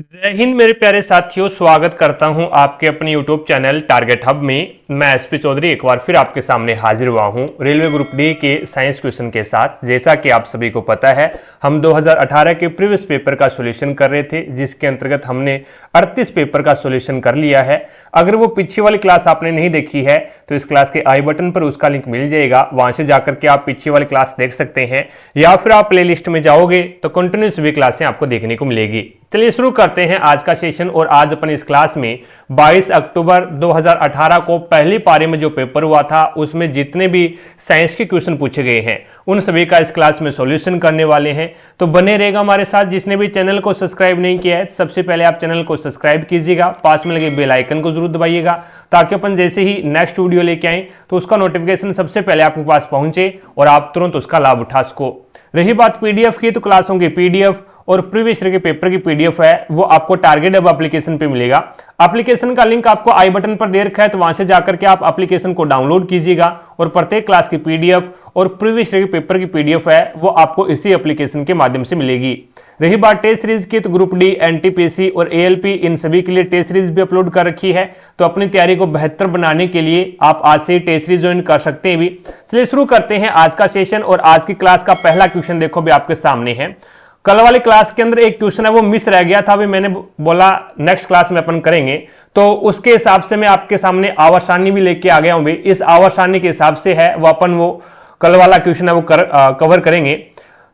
जय हिंद मेरे प्यारे साथियों, स्वागत करता हूं आपके अपने YouTube चैनल टारगेट हब में। मैं एसपी चौधरी एक बार फिर आपके सामने हाजिर हुआ हूं रेलवे ग्रुप डी के साइंस क्वेश्चन के साथ। जैसा कि आप सभी को पता है, हम 2018 के प्रीवियस पेपर का सॉल्यूशन कर रहे थे, जिसके अंतर्गत हमने 38 पेपर का सॉल्यूशन कर लिया है। अगर वो पीछे वाली क्लास आपने नहीं देखी है तो इस क्लास के आई बटन पर उसका लिंक मिल जाएगा, वहां से जाकर के आप पीछे वाली क्लास देख सकते हैं, या फिर आप प्ले लिस्ट में जाओगे तो कंटिन्यूस भी क्लासें आपको देखने को मिलेगी। चलिए शुरू करते हैं आज का सेशन। और आज अपन इस क्लास में 22 अक्टूबर 2018 को पहली पारी में जो पेपर हुआ था उसमें जितने भी साइंस के क्वेश्चन पूछे गए हैं उन सभी का इस क्लास में सॉल्यूशन करने वाले हैं। तो बने रहेगा हमारे साथ। जिसने भी चैनल को सब्सक्राइब नहीं किया है, सबसे पहले आप चैनल को सब्सक्राइब कीजिएगा, पास में लगे बेल आइकन को जरूर दबाइएगा, ताकि अपन जैसे ही नेक्स्ट वीडियो लेके आए तो उसका नोटिफिकेशन सबसे पहले आपके पास पहुंचे और आप तुरंत उसका लाभ उठा सको। रही बात पीडीएफ की, तो क्लासों की पीडीएफ और प्रीवियस ईयर के पेपर की पीडीएफ है वो आपको टारगेट हब एप्लीकेशन पे मिलेगा। एप्लीकेशन का लिंक आपको आई बटन पर दे रखा है, तो वहां से जाकर के आप एप्लीकेशन को डाउनलोड कीजिएगा और प्रत्येक क्लास की पीडीएफ और प्रीवियस ईयर के पेपर की पीडीएफ है वो आपको इसी एप्लीकेशन के माध्यम से मिलेगी। रही बात टेस्ट सीरीज की, तो ग्रुप डी, एनटीपीसी और एएलपी इन सभी के लिए टेस्ट सीरीज भी अपलोड कर रखी है। तो अपनी तैयारी को बेहतर बनाने के लिए आप आज से टेस्ट सीरीज ज्वाइन कर सकते हैं भी। चलिए शुरू करते हैं आज का सेशन। और आज की क्लास का पहला क्वेश्चन देखो भी आपके सामने है। कल वाली क्लास के अंदर एक क्वेश्चन है वो मिस रह गया था, अभी मैंने बोला नेक्स्ट क्लास में अपन करेंगे, तो उसके हिसाब से मैं आपके सामने आवर्त सारणी भी लेके आ गया हूं भी। इस आवर्त सारणी के हिसाब से है वो अपन वो कल वाला क्वेश्चन है वो कवर करेंगे।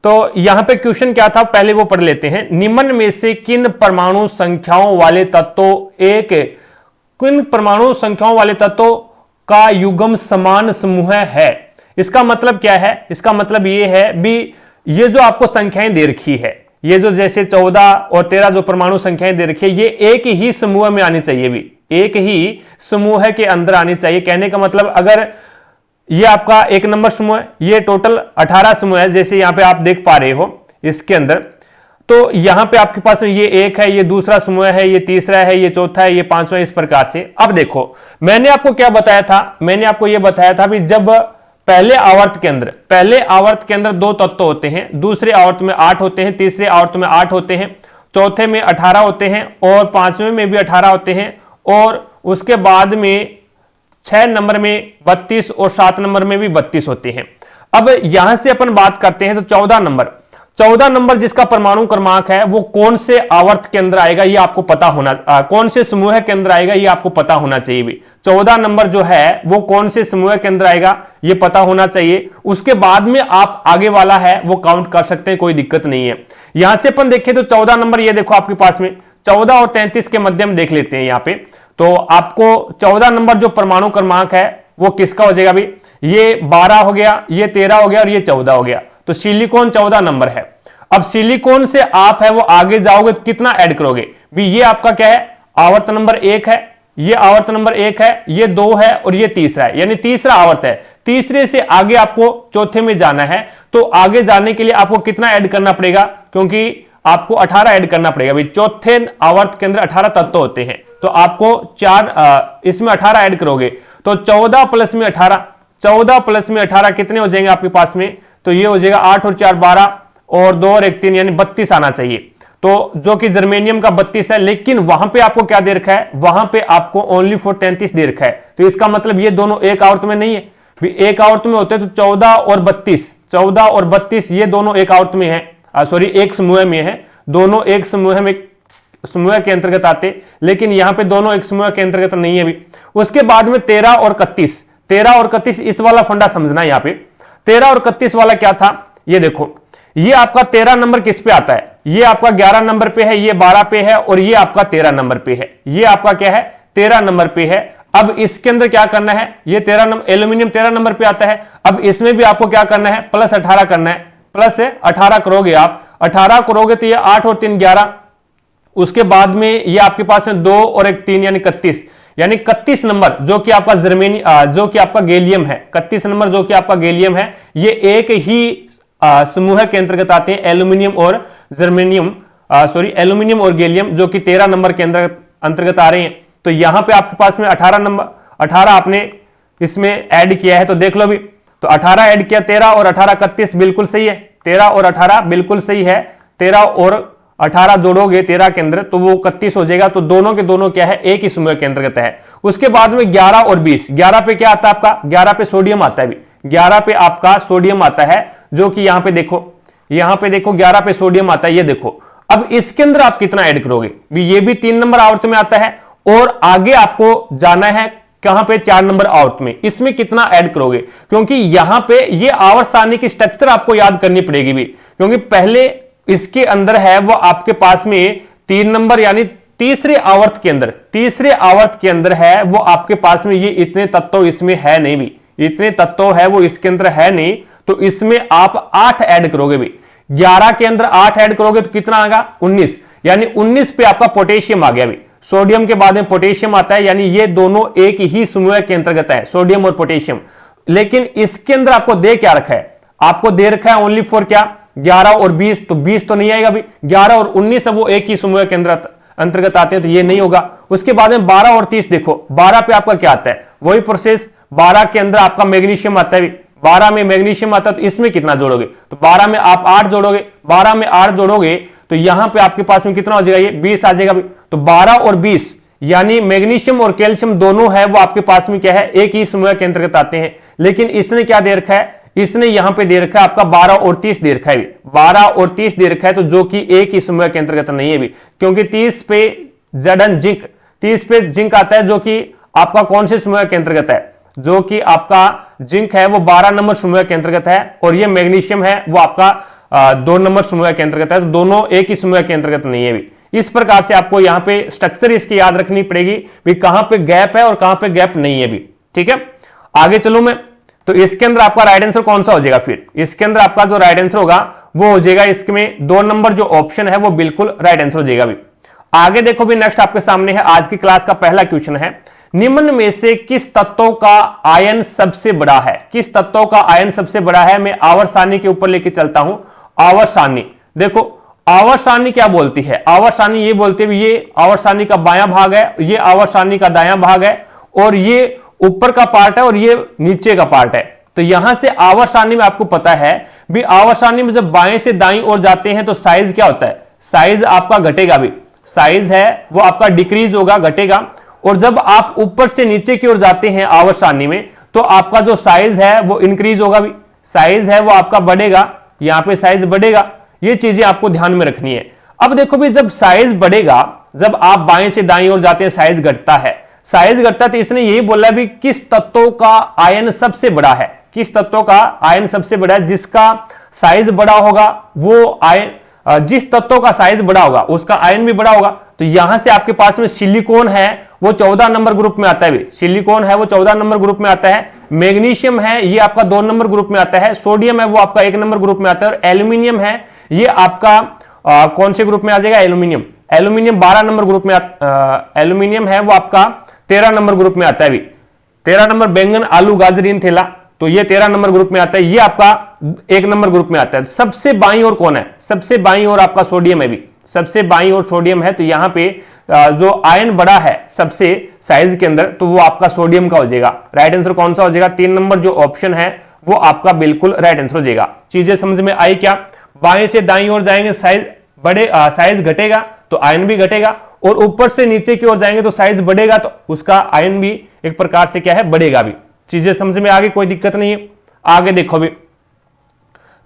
तो यहां पे क्वेश्चन क्या था पहले वो पढ़ लेते हैं। निम्न में से किन परमाणु संख्याओं वाले तत्वों का युग्म समान समूह है। इसका मतलब क्या है? इसका मतलब ये है भी ये जो आपको संख्याएं दे रखी है, ये जो जैसे 14 और 13 जो परमाणु संख्याएं दे रखी है, ये एक ही समूह में आनी चाहिए भी, एक ही समूह के अंदर आनी चाहिए। कहने का मतलब अगर ये आपका एक नंबर समूह है, ये टोटल 18 समूह है, जैसे यहां पे आप देख पा रहे हो इसके अंदर, तो यहां पे आपके पास ये एक है, ये दूसरा समूह है, ये तीसरा है, ये चौथा है, ये पांचवा, इस प्रकार से। अब देखो मैंने आपको क्या बताया था, मैंने आपको यह बताया था भी जब पहले आवर्त के अंदर 2 तत्व होते हैं, दूसरे आवर्त में 8 होते हैं, तीसरे आवर्त में 8 होते हैं, चौथे में 18 होते हैं और पांचवें में भी 18 होते हैं, और उसके बाद में 6 नंबर में 32 और 7 नंबर में भी 32 होते हैं। अब यहां से अपन बात करते हैं तो 14 नंबर जिसका परमाणु क्रमांक है वो कौन से आवर्त के अंदर आएगा ये आपको पता होना, कौन से समूह के अंदर आएगा ये आपको पता होना चाहिए भी। 14 नंबर जो है वो कौन से समूह के अंदर आएगा ये पता होना चाहिए। उसके बाद में आप आगे वाला है वो काउंट कर सकते हैं, कोई दिक्कत नहीं है। यहां से अपन देखें तो 14 नंबर ये देखो आपके पास में 14 और 33 के मध्य में देख लेते हैं यहाँ पे। तो आपको 14 नंबर जो परमाणु क्रमांक है वो किसका हो जाएगा भी? ये 12 हो गया, ये 13 हो गया और ये 14 हो गया। तो सिलिकॉन 14 नंबर है। अब सिलिकॉन से आप है वो आगे जाओगे तो कितना ऐड करोगे भी? ये आपका क्या है? आवर्त नंबर 1 है, ये आवर्त नंबर 1 है, ये 2 है और ये तीसरा है, यानी तीसरा आवर्त है। तीसरे से आगे आपको चौथे में जाना है, तो आगे जाने के लिए आपको कितना ऐड करना पड़ेगा? क्योंकि आपको 18 ऐड करना पड़ेगा भाई। चौथे आवर्त के अंदर 18 तत्व होते हैं, तो आपको 4 इसमें 18 ऐड करोगे तो 14 प्लस में 18 कितने हो जाएंगे आपके पास में? तो ये हो जाएगा 8 और 4 12 और 2 और 1 3, यानी 32 आना चाहिए। तो जो कि जर्मेनियम का 32 है, लेकिन वहां पे आपको क्या दे रखा है? वहां पे आपको ओनली फॉर 33 दे रखा है। तो इसका मतलब ये दोनों एक आवर्त में नहीं है, एक आवर्त में होते तो 14 और 32 ये दोनों एक आवर्त में है, सॉरी एक समूह में है, दोनों एक समूह के अंतर्गत आते, लेकिन यहां पे दोनों एक समूह के अंतर्गत नहीं है भी। उसके बाद में 13 और 31 इस वाला फंडा समझना। यहां पे 13 और 31 वाला क्या था? ये देखो, ये आपका 13 नंबर किस पे आता है? ये आपका 11 नंबर पे है, ये 12 पे है और ये आपका 13 नंबर पे है। ये आपका क्या है? 13 नंबर पे है। अब इसके अंदर क्या करना है? ये 13 नंबर एल्यूमिनियम 13 नंबर पे आता है। अब इसमें भी आपको क्या करना है? प्लस 18 करना है। प्लस 18 करोगे आप, 18 करोगे तो ये 8 और 3 11। उसके बाद में ये आपके पास में 2 और 1 3 यानी 31, यानी 31 नंबर जो कि आपका जो कि आपका गैलियम है, 31 नंबर जो कि आपका गैलियम है, ये एक ही समूह के अंतर्गत आते हैं, एल्यूमिनियम और एल्यूमिनियम और गैलियम, जो कि 13 नंबर के अंतर्गत आ रहे हैं। तो यहां पे आपके पास में 18 आपने इसमें ऐड किया है, तो देख लो भी। तो 18 ऐड किया, 13 और 18 31 बिल्कुल सही है, 13 और 18 बिल्कुल सही है, 13 और 18 जोड़ोगे 13 के अंदर तो वो 31 हो जाएगा। तो दोनों के दोनों क्या है, एक ही समूह के अंतर्गत है। उसके बाद में 11 और 20, 11 पे क्या आता है आपका, 11 पे सोडियम आता है। 11 पे आपका सोडियम आता है, जो कि यहां पे देखो, 11 पे सोडियम आता है, ये देखो। अब इसके अंदर आप कितना ऐड करोगे, ये भी 3 नंबर आवर्त में आता है, और आगे आपको जाना है कहां पे, 4 नंबर आवर्त में। इसमें कितना ऐड करोगे, क्योंकि यहां पे ये आवर्त सारणी की स्ट्रक्चर आपको याद करनी पड़ेगी भी, क्योंकि पहले इसके अंदर है वो आपके पास में 3 नंबर यानी तीसरे आवर्त के अंदर है वो आपके पास में ये इतने तत्व इसमें है नहीं भी, इतने तत्व है वो इसके अंदर है नहीं। तो इसमें आप 8 ऐड करोगे भी, 11 के अंदर 8 ऐड करोगे तो कितना आएगा, 19, यानी 19 पे आपका पोटेशियम आ गया भी। सोडियम के बाद में पोटेशियम आता है, यानी ये दोनों एक ही समूह के अंतर्गत है, सोडियम और पोटेशियम। लेकिन इसके अंदर आपको दे क्या रखा है, आपको दे रखा है ओनली फॉर क्या, 11 और 20, तो 20 तो नहीं आएगा भी, 11 और 19 है वो एक ही समूह के अंतर्गत आते हैं, तो ये नहीं होगा। उसके बाद में 12 और 30 देखो, 12 पे आपका क्या आता है, वही प्रोसेस, 12 के अंदर आपका मैग्नीशियम आता है, 12 में मैग्नीशियम आता है, तो इसमें कितना जोड़ोगे, तो 12 में आप 8 जोड़ोगे, 12 में 8 जोड़ोगे तो यहां पे आपके पास में कितना हो जाएगा, ये 20 आ जाएगा। तो 12 और 20 यानी मैग्नीशियम और कैल्शियम दोनों है वो आपके पास में क्या है, एक ही समूह के अंतर्गत आते हैं। लेकिन इसने क्या दे रखा है, इसने यहां पे दे रखा है आपका 12 और 30 दे रखा है, 12 और 30 दे रखा है, तो जो कि एक ही समूह के अंतर्गत नहीं है भी, क्योंकि 30 पे Zn जिंक, 30 पे जिंक आता है, जो कि आपका कौन से समूह के अंतर्गत है, जो कि आपका जिंक है वो 12 नंबर समूह के अंतर्गत है, और ये मैग्नीशियम है वो आपका 2 नंबर समूह के अंतर्गत है, तो दोनों एक ही समूह के अंतर्गत नहीं है भी। इस प्रकार से आपको यहां पे स्ट्रक्चर इसकी याद रखनी पड़ेगी भी, कहां पे गैप है और कहां पे गैप नहीं है भी, ठीक है। आगे चलूं मैं, तो इसके अंदर आपका राइट आंसर कौन सा हो जाएगा, फिर इसके अंदर आपका जो राइट आंसर होगा वो हो जाएगा, इसमें 2 नंबर जो ऑप्शन है वो बिल्कुल राइट आंसर हो जाएगा भी। आगे देखो भी, नेक्स्ट आपके सामने है आज की क्लास का पहला क्वेश्चन है, निम्न में से किस तत्व का आयन सबसे बड़ा है, किस तत्व का आयन सबसे बड़ा है। मैं आवर्त सारणी के ऊपर लेके चलता हूं। आवर्त सारणी देखो, आवर्त सारणी क्या बोलती है, आवर्त सारणी ये बोलती है ये आवर्त सारणी का बायां भाग है, ये आवर्त सारणी का दायां भाग है, और ये ऊपर का पार्ट है और ये नीचे का पार्ट है। तो यहां से आवर्त सारणी में आपको पता है भी, आवर्त सारणी में जब बाएं से दाईं ओर जाते हैं तो साइज क्या होता है, साइज आपका घटेगा भी, साइज है वो आपका डिक्रीज होगा, घटेगा। और जब आप ऊपर से नीचे की ओर जाते हैं आवर्त सारणी में, तो आपका जो साइज है वो इंक्रीज होगा भी, साइज है वो आपका बढ़ेगा, यहां पे साइज बढ़ेगा। ये चीजें आपको ध्यान में रखनी है। अब देखो भी, जब साइज बढ़ेगा, जब आप बाएं से दाईं ओर जाते हैं साइज घटता है, साइज घटता है, तो इसने यही बोला भी किस तत्व का आयन सबसे बड़ा है, किस तत्व का आयन सबसे बड़ा है, जिसका साइज बड़ा होगा वो आयन, जिस तत्व का साइज बड़ा होगा उसका आयन भी बड़ा होगा। तो यहां से आपके पास में सिलिकॉन है वो 14 नंबर ग्रुप में आता है, सिलिकॉन है वो 14 नंबर ग्रुप में आता है, मैग्नीशियम है ये आपका 2 नंबर ग्रुप में आता है, सोडियम है वो आपका 1 नंबर ग्रुप में आता है, और एल्यूमिनियम है ये आपका कौन से ग्रुप में आ जाएगा, एल्यूमिनियम, एल्यूमिनियम 12 नंबर ग्रुप में, एल्यूमिनियम है वो आपका 13 नंबर ग्रुप में आता है भी। 13 नंबर बैंगन आलू गाजर इन थैला, तो ये 13 नंबर ग्रुप में आता है, ये आपका 1 नंबर ग्रुप में आता है। सबसे बाईं ओर कौन है, सबसे बाईं ओर आपका सोडियम है भी, सबसे बाईं ओर सोडियम है। तो यहां पे जो आयन बड़ा है सबसे साइज के अंदर, तो वो आपका सोडियम का हो जाएगा। राइट आंसर कौन सा हो जाएगा, 3 नंबर जो ऑप्शन है वो आपका बिल्कुल राइट आंसर हो जाएगा। चीजें समझ में आई क्या, बाएं से दाईं ओर जाएंगे साइज साइज घटेगा तो आयन भी घटेगा, और ऊपर से नीचे की ओर जाएंगे तो साइज बढ़ेगा तो उसका आयन भी एक प्रकार से क्या है, बढ़ेगा भी। चीजें समझ में आ गई, कोई दिक्कत नहीं है। आगे देखो भी,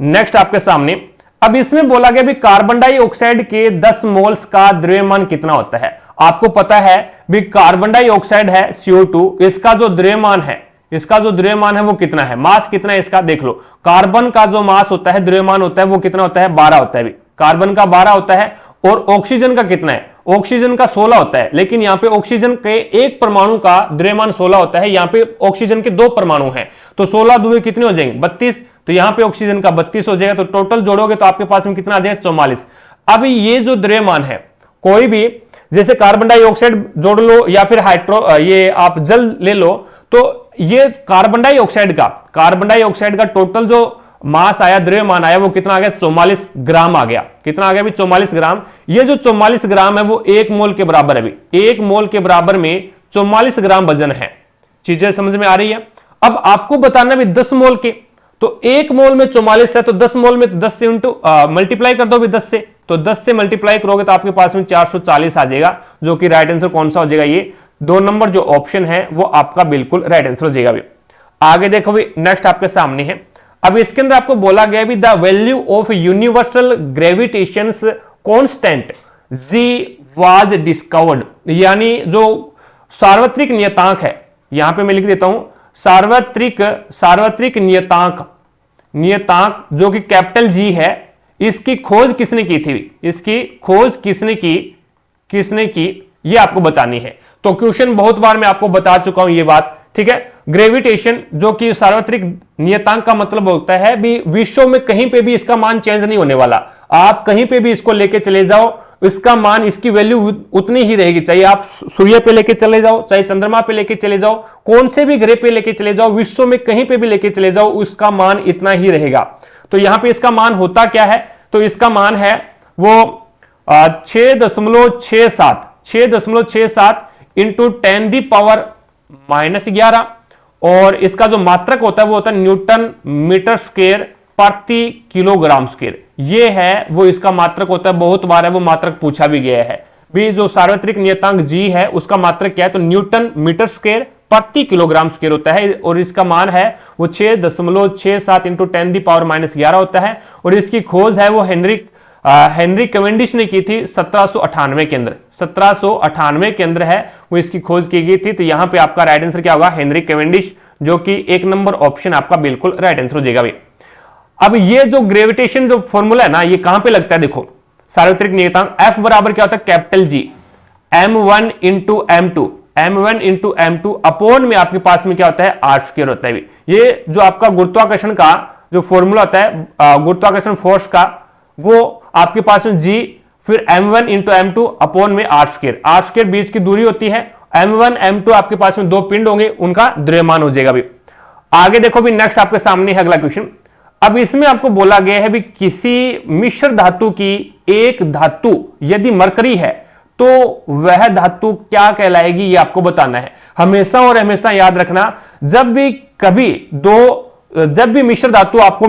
नेक्स्ट आपके सामने, अब इसमें बोला गया भी कार्बन डाइऑक्साइड के 10 मोल्स का द्रव्यमान कितना होता है। आपको पता है भी कार्बन डाइऑक्साइड है CO2, इसका जो द्रव्यमान है, इसका जो द्रव्यमान है वो कितना है, मास कितना है इसका, देख लो। कार्बन का जो मास होता है, द्रव्यमान होता है वो कितना होता है, 12 होता है भी, कार्बन का 12 होता है। और ऑक्सीजन का कितना है, ऑक्सीजन का 16 होता है, लेकिन यहां पे ऑक्सीजन के एक परमाणु का द्रव्यमान 16 होता है, यहां पे ऑक्सीजन के 2 परमाणु हैं, तो 16 दुए कितने हो जाएंगे, 32। तो यहां पे ऑक्सीजन का 32 हो जाएगा, तो टोटल जोड़ोगे तो आपके पास में कितना आ जाएगा, 44। अब ये जो द्रव्यमान है, कोई भी जैसे कार्बन डाइऑक्साइड जोड़ लो या फिर ये आप जल ले लो, तो ये कार्बन डाइऑक्साइड का टोटल जो मास आया, द्रव्यमान आया, वो कितना आ गया, 44 ग्राम आ गया। कितना आ गया भी, 44 ग्राम। ये जो 44 ग्राम है वो 1 मोल के बराबर है भी, 1 मोल के बराबर में 44 ग्राम वजन है। चीजें समझ में आ रही है। अब आपको बताना भी 10 मोल के, तो 1 मोल में 44 है, तो 10 मोल में तो 10 से मल्टीप्लाई कर दो भी 10 से, तो 10 से मल्टीप्लाई करोगे तो आपके पास में 440 आ जाएगा, जो कि राइट आंसर कौन सा हो जाएगा, ये 2 नंबर जो ऑप्शन है वो आपका बिल्कुल राइट आंसर हो जाएगा। भी आगे देखो भी, नेक्स्ट आपके सामने है। अब इसके अंदर आपको बोला गया भी the value of universal gravitation constant ji was discovered, यानी जो सार्वत्रिक नियतांक है, यहां पे मैं लिख देता हूं सार्वत्रिक नियतांक जो कि कैपिटल जी है, इसकी खोज किसने की थी, इसकी खोज किसने की ये आपको बतानी है। तो क्वेश्चन बहुत बार मैं आपको बता चुका हूं ये बात, ठीक है। ग्रेविटेशन जो कि सार्वत्रिक नियतांक का मतलब होता है भी विश्व में कहीं पे भी इसका मान चेंज नहीं होने वाला, आप कहीं पे भी इसको लेके चले जाओ, इसका मान, इसकी वैल्यू उतनी ही रहेगी, चाहे आप सूर्य पे लेके चले जाओ, चाहे चंद्रमा पे लेके चले जाओ, कौन से भी ग्रह पे लेके चले जाओ, विश्व में कहीं पे भी लेके चले जाओ, उसका मान इतना ही रहेगा। तो यहां पे इसका मान होता क्या है, तो इसका मान है वो 6.67 इंटू 10⁻⁻11, और इसका जो मात्रक होता है वो होता है न्यूटन मीटर स्क्वायर प्रति किलोग्राम स्क्वायर, ये है वो इसका मात्रक होता है। बहुत बार है वो मात्रक पूछा भी गया है भी, जो सार्वत्रिक नियतांक जी है उसका मात्रक क्या है, तो न्यूटन मीटर स्क्वायर प्रति किलोग्राम स्क्वायर होता है, और इसका मान है वो 6.67 इंटू 10⁻⁻11 होता है। और इसकी खोज है वो हेनरी कैवेंडिश ने की थी 1798 के अंदर, 1798 के अंदर है वो इसकी खोज की गई थी। तो यहां पे आपका राइट आंसर क्या होगा, हेनरी कैवेंडिश, जो कि 1 नंबर ऑप्शन आपका बिल्कुल राइट आंसर हो जाएगा भाई। अब ये जो ग्रेविटेशन जो फॉर्मूला है ना, ये कहां पे लगता है, देखो सार्वत्रिक नियतांक F बराबर क्या होता है, capital G m1 into m2 upon में आपके पास में क्या होता है, r स्क्वायर होता है। ये जो आपका गुरुत्वाकर्षण का जो फॉर्मूला होता है, गुरुत्वाकर्षण फोर्स का, वो आपके पास में G फिर m1 इंटू m2 अपॉन में r स्क्वायर बीच की दूरी होती है, m1 m2 आपके पास में 2 पिंड होंगे, उनका द्रव्यमान हो जाएगा भी। आगे देखो भी, नेक्स्ट आपके सामने है अगला क्वेश्चन। अब इसमें आपको बोला गया है भी किसी मिश्र धातु की एक धातु यदि मरकरी है तो वह धातु क्या कहलाएगी, ये आपको बताना है। हमेशा और हमेशा याद रखना, जब भी मिश्र धातु आपको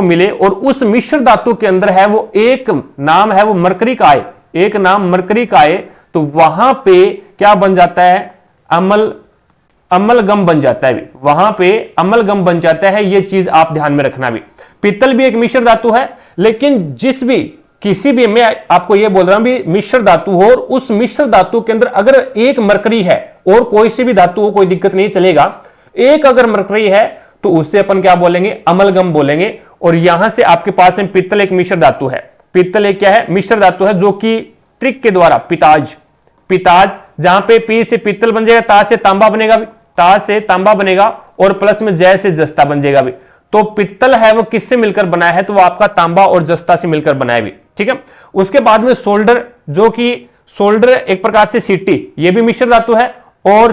मिले और उस मिश्र धातु के अंदर है वो एक नाम है वो मरकरी का आए, तो वहां पे क्या बन जाता है, अम्लगम बन जाता है। वहां पे अम्लगम बन जाता है, ये चीज आप ध्यान में रखना भी। पीतल भी एक मिश्र धातु है, लेकिन किसी भी मैं आपको ये बोल रहा हूं भी मिश्र धातु हो और उस मिश्र धातु के अंदर अगर एक मरकरी है और कोई सी भी धातु हो, कोई दिक्कत नहीं चलेगा, एक अगर मरकरी है तो उससे अपन क्या बोलेंगे, अम्लगम बोलेंगे। और यहां से आपके पास में पीतल एक मिश्र धातु है, पीतल एक क्या है, मिश्र धातु है, जो कि ट्रिक के द्वारा पिताज जहां पे पी से पीतल बन जाएगा, ता से तांबा बनेगा और प्लस में जय से जस्ता बन जाएगा भी। तो पित्तल है वो किससे मिलकर बनाया है, तो वो आपका तांबा और जस्ता से मिलकर बनाया भी, ठीक है। उसके बाद में सोल्डर, जो कि सोल्डर एक प्रकार से सिट्टी, ये भी मिश्र धातु है, और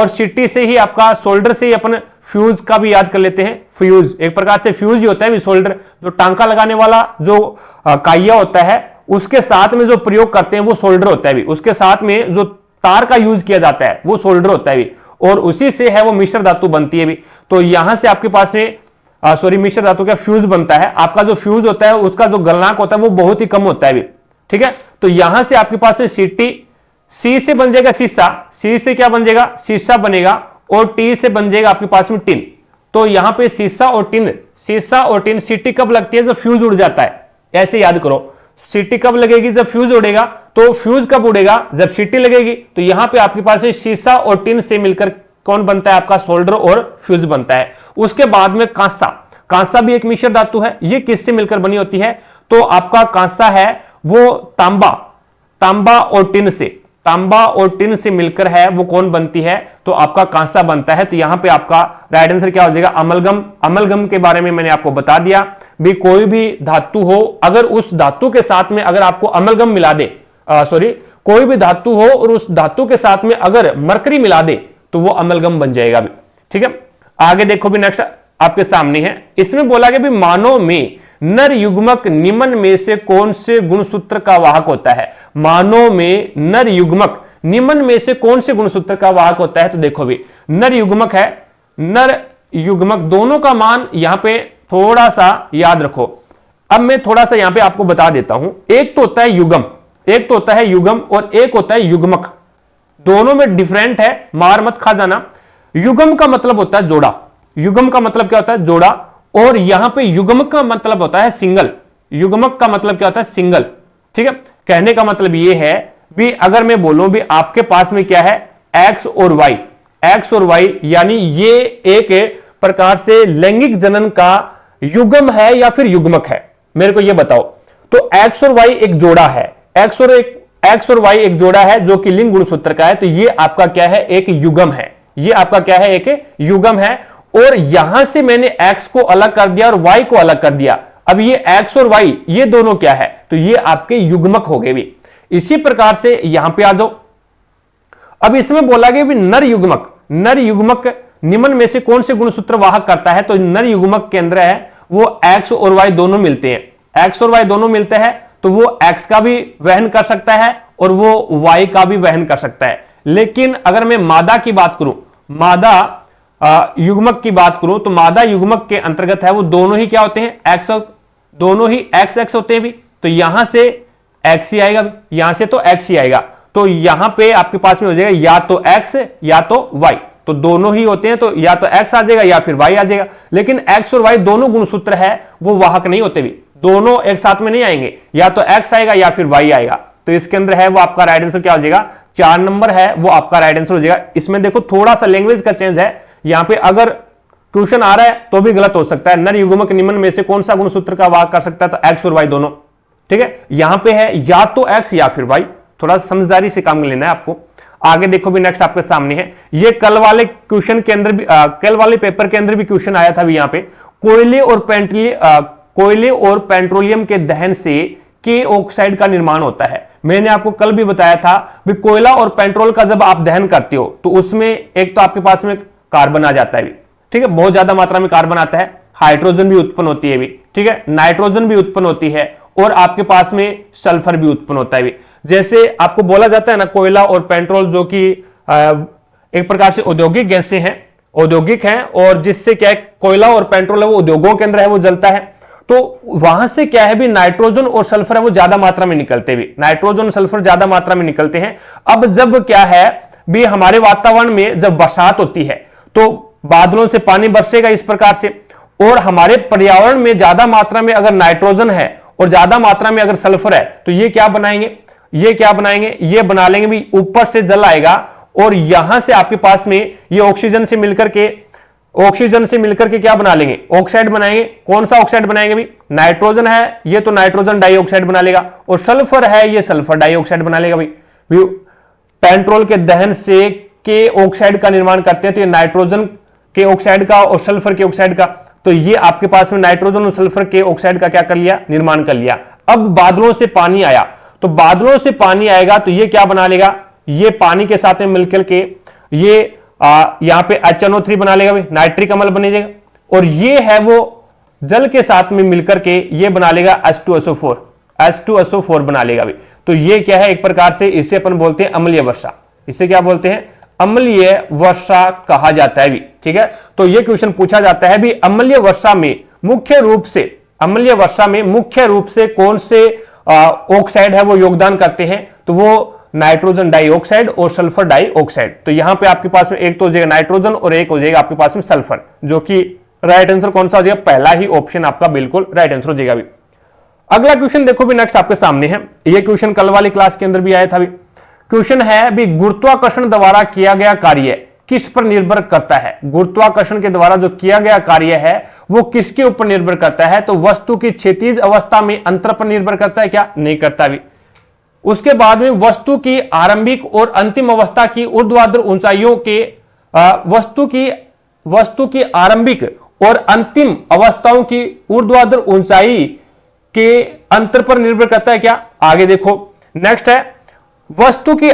सिट्टी से ही आपका सोल्डर से ही अपन फ्यूज का भी याद कर लेते हैं। फ्यूज एक प्रकार से फ्यूज ही होता है भी, सोल्डर जो टांका लगाने वाला जो काइया होता है उसके साथ में जो प्रयोग करते हैं वो सोल्डर होता है भी, उसके साथ में जो तार का यूज किया जाता है वो सोल्डर होता है भी, और उसी से है वो मिश्र धातु बनती है भी। तो यहां से आपके पास से मिश्र धातु का फ्यूज बनता है। आपका जो फ्यूज होता है उसका जो गलनांक होता है वो बहुत ही कम होता है भी, ठीक है। तो यहां से आपके पास में सी से बन जाएगा शीशा, सी से क्या बन जाएगा, शीशा बनेगा, और टी से बन जाएगा आपके पास में टिन। तो यहां पे शीशा और टिन सीटी कब लगती है, जब फ्यूज उड़ जाता है, ऐसे याद करो। सीटी कब लगेगी, जब फ्यूज उड़ेगा। तो फ्यूज कब उड़ेगा, जब सीटी लगेगी। तो यहां पे आपके पास शीशा और टिन से मिलकर कौन बनता है, आपका सोल्डर और फ्यूज बनता है। उसके बाद में कांसा भी एक मिश्र धातु है, ये किससे मिलकर बनी होती है, तो आपका कांसा है वो तांबा और टिन से मिलकर है वो कौन बनती है, तो आपका कांसा बनता है। तो यहां पे आपका राइट आंसर क्या हो जाएगा, अमलगम के बारे में मैंने आपको बता दिया भी। कोई भी धातु हो, अगर उस धातु के साथ में अगर आपको अमलगम मिला दे, कोई भी धातु हो और उस धातु के साथ में अगर मरकरी मिला दे तो वो अमलगम बन जाएगा भी, ठीक है। आगे देखो भी, नेक्स्ट आपके सामने है। इसमें बोला गया भी मानव में नर युग्मक निम्न में से कौन से गुणसूत्र का वाहक होता है। मानव में नर युग्मक निम्न में से कौन से गुणसूत्र का वाहक होता है, तो देखो भी नर युग्मक दोनों का मान यहां पे थोड़ा सा याद रखो। अब मैं थोड़ा सा यहां पे आपको बता देता हूं, एक तो होता है युग्म, एक तो होता है युग्म और एक होता है युग्मक। दोनों में डिफरेंट है, मार मत खा जाना। युग्म का मतलब होता है जोड़ा, युग्म का मतलब क्या होता है जोड़ा, और यहां पे युग्मक का मतलब होता है सिंगल। युग्मक का मतलब क्या होता है सिंगल, ठीक है। कहने का मतलब यह है भी अगर मैं बोलूं भी आपके पास में क्या है एक्स और वाई, एक्स और वाई यानी ये एक प्रकार से लैंगिक जनन का युग्म है या फिर युग्मक है, मेरे को ये बताओ। तो एक्स और वाई एक जोड़ा है, एक्स और वाई एक जोड़ा है जो कि लिंग गुणसूत्र का है, तो ये आपका क्या है एक युग्म है, ये आपका क्या है एक युग्म है। और यहां से मैंने एक्स को अलग कर दिया और वाई को अलग कर दिया, अब ये एक्स और वाई ये दोनों क्या है, तो ये आपके युग्मक हो गए भी। इसी प्रकार से यहां पे आ जाओ, अब इसमें बोला गया भी नर युग्मक, नर युग्मक निम्न में से कौन से गुणसूत्र वाहक करता है, तो नर युग्मक के अंदर है वो एक्स और वाई दोनों मिलते हैं, एक्स और वाई दोनों मिलते हैं, तो वो एक्स का भी वहन कर सकता है और वो वाई का भी वहन कर सकता है। लेकिन अगर मैं मादा की बात करूं, मादा युग्मक की बात करूं, तो मादा युग्मक के अंतर्गत है वो दोनों ही क्या होते हैं एक्स, दोनों ही एक्स एक्स होते हैं भी, तो यहां से एक्स ही आएगा, यहां से तो एक्स ही आएगा, तो यहां पे आपके पास में हो जाएगा या तो एक्स या तो वाई, तो दोनों ही होते हैं, तो या तो एक्स आ जाएगा या फिर वाई आ जाएगा। लेकिन एक्स और वाई दोनों गुणसूत्र है वो वाहक नहीं होते भी, दोनों एक साथ में नहीं आएंगे, या तो एक्स आएगा या फिर वाई आएगा, तो इसके अंदर है वो आपका राइट आंसर क्या हो जाएगा 4 नंबर है वो आपका राइट आंसर हो जाएगा। इसमें देखो थोड़ा सा लैंग्वेज का चेंज है, यहां पे अगर क्वेश्चन आ रहा है तो भी गलत हो सकता है, नर युग्मक निम्न में से कौन सा गुणसूत्र का वाहक कर सकता है, तो एक्स और वाई दोनों, ठीक है। यहां पे है या तो एक्स या फिर वाई, थोड़ा समझदारी से काम लेना है आपको। आगे देखो भी नेक्स्ट आपके सामने है, ये कल वाले क्वेश्चन के अंदर भी कल वाले पेपर के अंदर भी क्वेश्चन आया था भी, यहां पे कोयले और पेट्रोलियम के दहन से के ऑक्साइड का निर्माण होता है। मैंने आपको कल भी बताया था भी कोयला और पेट्रोल का जब आप दहन करते हो तो उसमें एक तो आपके पास में कार्बन आ जाता है भी, ठीक है, बहुत ज्यादा मात्रा में कार्बन आता है, हाइड्रोजन भी उत्पन्न होती है भी, ठीक है, नाइट्रोजन भी उत्पन्न होती है और आपके पास में सल्फर भी उत्पन्न होता है भी। जैसे आपको बोला जाता है ना कोयला और पेट्रोल जो कि एक प्रकार से औद्योगिक गैसें हैं, औद्योगिक हैं, और जिससे क्या है कोयला और पेट्रोल है वो उद्योगों के अंदर है वो जलता है, तो वहां से क्या है भी नाइट्रोजन और सल्फर है वो ज्यादा मात्रा में निकलते भी, नाइट्रोजन और सल्फर ज्यादा मात्रा में निकलते हैं। अब जब क्या है भी हमारे वातावरण में जब बरसात होती है तो बादलों से पानी बरसेगा इस प्रकार से, और हमारे पर्यावरण में ज्यादा मात्रा में अगर नाइट्रोजन है और ज्यादा मात्रा में अगर सल्फर है तो ये क्या बनाएंगे, ये क्या बनाएंगे, ये बना लेंगे भी ऊपर से जल आएगा और यहां से आपके पास में ये ऑक्सीजन से मिलकर के क्या बना लेंगे ऑक्साइड बनाएंगे। कौन सा ऑक्साइड बनाएंगे भी, नाइट्रोजन है ये तो नाइट्रोजन डाइऑक्साइड बना लेगा, और सल्फर है ये सल्फर डाइऑक्साइड बना लेगा भी। पेट्रोल के दहन से के ऑक्साइड का निर्माण करते हैं, तो ये नाइट्रोजन के ऑक्साइड का और सल्फर के ऑक्साइड का, तो ये आपके पास में नाइट्रोजन और सल्फर के ऑक्साइड का क्या कर लिया निर्माण कर लिया। अब बादलों से पानी आया, तो बादलों से पानी आएगा तो ये क्या बना लेगा, ये पानी के साथ में मिलकर के ये यहां पे HNO3 बना लेगा भाई, नाइट्रिक अम्ल बनेगा, और ये है वो जल के साथ में मिलकर के ये बना लेगा H2SO4 बना लेगा भाई। तो ये क्या है एक प्रकार से इसे अपन बोलते हैं अम्लीय वर्षा, इसे क्या बोलते हैं अम्लीय वर्षा कहा जाता है भी, ठीक है। तो ये क्वेश्चन पूछा जाता है भी अम्लीय वर्षा में मुख्य रूप से कौन से ऑक्साइड है वो योगदान करते हैं, तो वो नाइट्रोजन डाइऑक्साइड और सल्फर डाइऑक्साइड। तो यहां पे आपके पास में एक तो हो जाएगा नाइट्रोजन और एक हो जाएगा आपके पास में सल्फर, जो कि राइट आंसर कौन सा हो जाएगा, पहला ही ऑप्शन आपका बिल्कुल राइट आंसर हो जाएगा भी। अगला क्वेश्चन देखो भी नेक्स्ट आपके सामने है, ये क्वेश्चन कल वाली क्लास के अंदर भी आया था भी। क्वेश्चन है भी गुरुत्वाकर्षण द्वारा किया गया कार्य किस पर निर्भर करता है, गुरुत्वाकर्षण के द्वारा जो किया गया कार्य है वो किसके ऊपर निर्भर करता है, तो वस्तु की क्षैतिज अवस्था में अंतर पर निर्भर करता है क्या, नहीं करता भी। उसके बाद में वस्तु की आरंभिक और अंतिम अवस्था की ऊर्ध्वाधर ऊंचाइयों के वस्तु की आरंभिक और अंतिम अवस्थाओं की ऊर्ध्वाधर ऊंचाई के अंतर पर निर्भर करता है क्या, आगे देखो नेक्स्ट है वस्तु की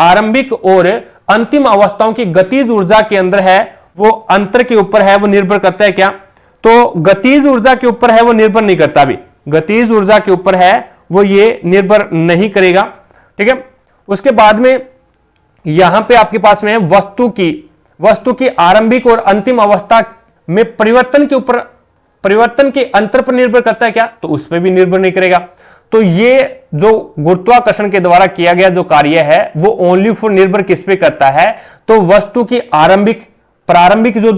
आरंभिक और अंतिम अवस्थाओं की गतिज ऊर्जा के अंदर है वो अंतर के ऊपर है वो निर्भर करता है क्या, तो गतिज ऊर्जा के ऊपर है वो निर्भर नहीं करता भी, गतिज ऊर्जा के ऊपर है वो ये निर्भर नहीं करेगा, ठीक है। उसके बाद में यहां पे आपके पास में है वस्तु की आरंभिक और अंतिम अवस्था में परिवर्तन के ऊपर परिवर्तन के अंतर पर निर्भर करता है क्या? तो उस पर भी निर्भर नहीं करेगा। तो ये जो गुरुत्वाकर्षण के द्वारा किया गया जो कार्य है वो ओनली फॉर निर्भर किस पे करता है? तो वस्तु की प्रारंभिक जो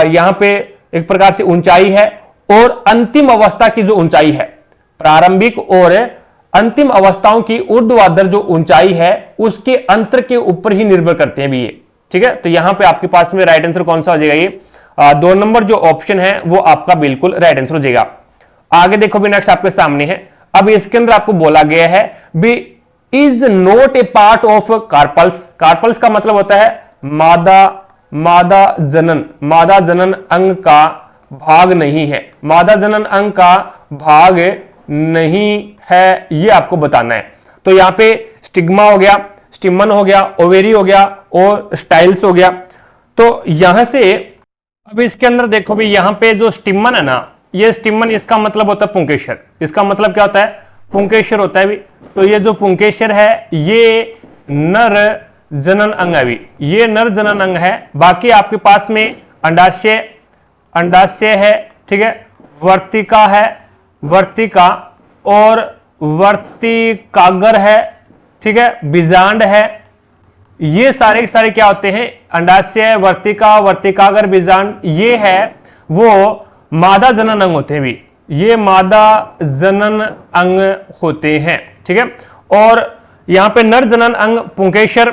यहां पे एक प्रकार से ऊंचाई है और अंतिम अवस्था की जो ऊंचाई है, प्रारंभिक और अंतिम अवस्थाओं की ऊर्ध्वाधर जो ऊंचाई है उसके अंतर के ऊपर ही निर्भर करते हैं भी ये। ठीक है, तो यहां पे आपके पास में राइट आंसर कौन सा हो जाएगा? ये 2 नंबर जो ऑप्शन है वो आपका बिल्कुल राइट आंसर हो जाएगा। आगे देखो भी नेक्स्ट आपके सामने है। अब इसके अंदर आपको बोला गया है B is not a part of carpels. Carpels का मतलब होता है मादा जनन अंग का भाग नहीं है, मादा जनन अंग का भाग नहीं है, ये आपको बताना है। तो यहां पे स्टिग्मा हो गया, स्टिमन हो गया, ओवेरी हो गया और स्टाइल्स हो गया। तो यहां से अब इसके अंदर देखो भी यहां पे जो स्टिमन है ना, ये स्टिमन इसका मतलब होता है पुंकेसर। इसका मतलब क्या होता है? पुंकेसर होता है भी। तो ये जो पुंकेसर है ये नर जनन अंग है भी, ये नर जनन अंग है। बाकी आपके पास में अंडाशय है, ठीक है, वर्तिका है, वर्तिका और वर्तिकाग्र है, ठीक है, बीजांड है। ये सारे के सारे क्या होते हैं? अंडाशय, वर्तिका, वर्तिकाग्र, बीजांड, ये है वो मादा जनन अंग होते हैं भी, ये मादा जनन अंग होते हैं। ठीक है, और यहां पे नर जनन अंग पुंकेसर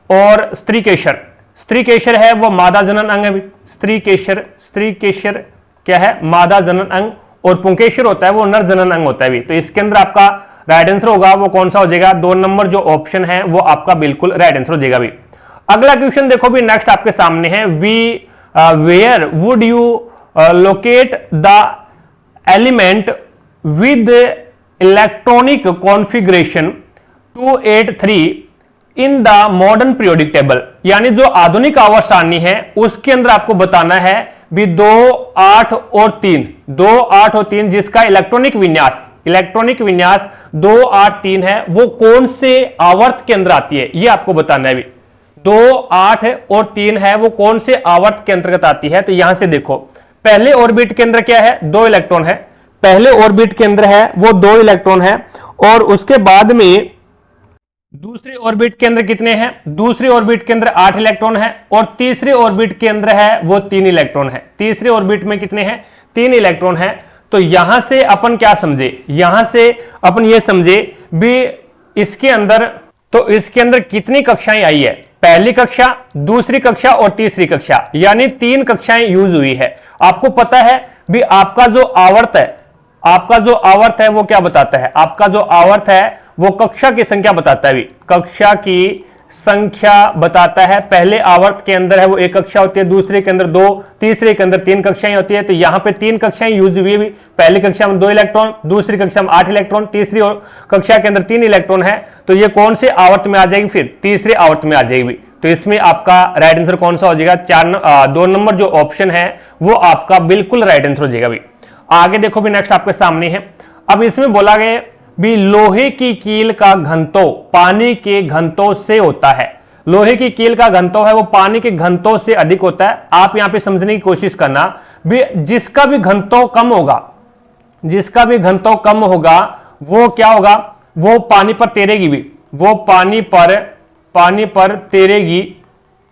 और स्त्रीकेसर, स्त्रीकेसर है वो मादा जनन अंग है भी, स्त्रीकेसर क्या है? मादा जनन अंग, और पुंकेसर होता है वो नर जनन अंग होता है भी। तो इसके अंदर आपका राइट आंसर होगा वो कौन सा हो जाएगा? 2 नंबर जो ऑप्शन है वो आपका बिल्कुल राइट आंसर हो जाएगा भी। अगला क्वेश्चन देखो भी नेक्स्ट आपके सामने है, where would you locate the element with electronic configuration 283 in the modern periodic table? यानी जो आधुनिक आवर्त सारणी है उसके अंदर आपको बताना है भी 2, 8 और 3, 2, 8 और 3 जिसका इलेक्ट्रॉनिक विन्यास 2, 8, 3 है वो कौन से आवर्त के अंदर आती है, ये आपको बताना है भी। 2, 8 और 3 है वो कौन से आवर्त के अंतर्गत आती है? तो यहां से देखो पहले ऑर्बिट के अंदर क्या है? 2 इलेक्ट्रॉन है, पहले ऑर्बिट के अंदर है वो 2 इलेक्ट्रॉन है। और उसके बाद में दूसरे ऑर्बिट के अंदर कितने हैं? दूसरे ऑर्बिट के अंदर 8 इलेक्ट्रॉन है, और तीसरे ऑर्बिट के अंदर है वो 3 इलेक्ट्रॉन है। तीसरे ऑर्बिट में कितने हैं? 3 इलेक्ट्रॉन है। तो यहां से अपन क्या समझे? यहां से अपन ये समझे भी इसके अंदर, तो इसके अंदर कितनी कक्षाएं आई है? पहली कक्षा, दूसरी कक्षा और तीसरी कक्षा, यानी 3 कक्षाएं यूज हुई है। आपको पता है भी आपका जो आवर्त है वो क्या बताता है? आपका जो आवर्त है वो कक्षा की संख्या बताता है भी, कक्षा की संख्या बताता है। पहले आवर्त के अंदर है वो 1 कक्षा होती है, दूसरे के अंदर 2, तीसरे के अंदर 3 कक्षाएं होती है। तो यहां पे 3 कक्षाएं यूज हुई है भी, पहली कक्षा में 2 इलेक्ट्रॉन, दूसरी कक्षा में 8 इलेक्ट्रॉन, तीसरी कक्षा के अंदर 3 इलेक्ट्रॉन है। तो ये कौन से आवर्त में आ जाएगी? फिर तीसरे आवर्त में आ जाएगी। तो इसमें आपका राइट आंसर कौन सा हो जाएगा? 2 नंबर जो ऑप्शन है वो आपका बिल्कुल राइट आंसर हो जाएगा भी। आगे देखो भी नेक्स्ट आपके सामने है। अब इसमें बोला गया भी लोहे की कील का घनत्व पानी के घनत्व से होता है। लोहे की कील का घनत्व है वो पानी के घनत्व से अधिक होता है। आप यहां पे समझने की कोशिश करना भी, जिसका भी घनत्व कम होगा वो क्या होगा? वो पानी पर तैरेगी भी, वो पानी पर तैरेगी।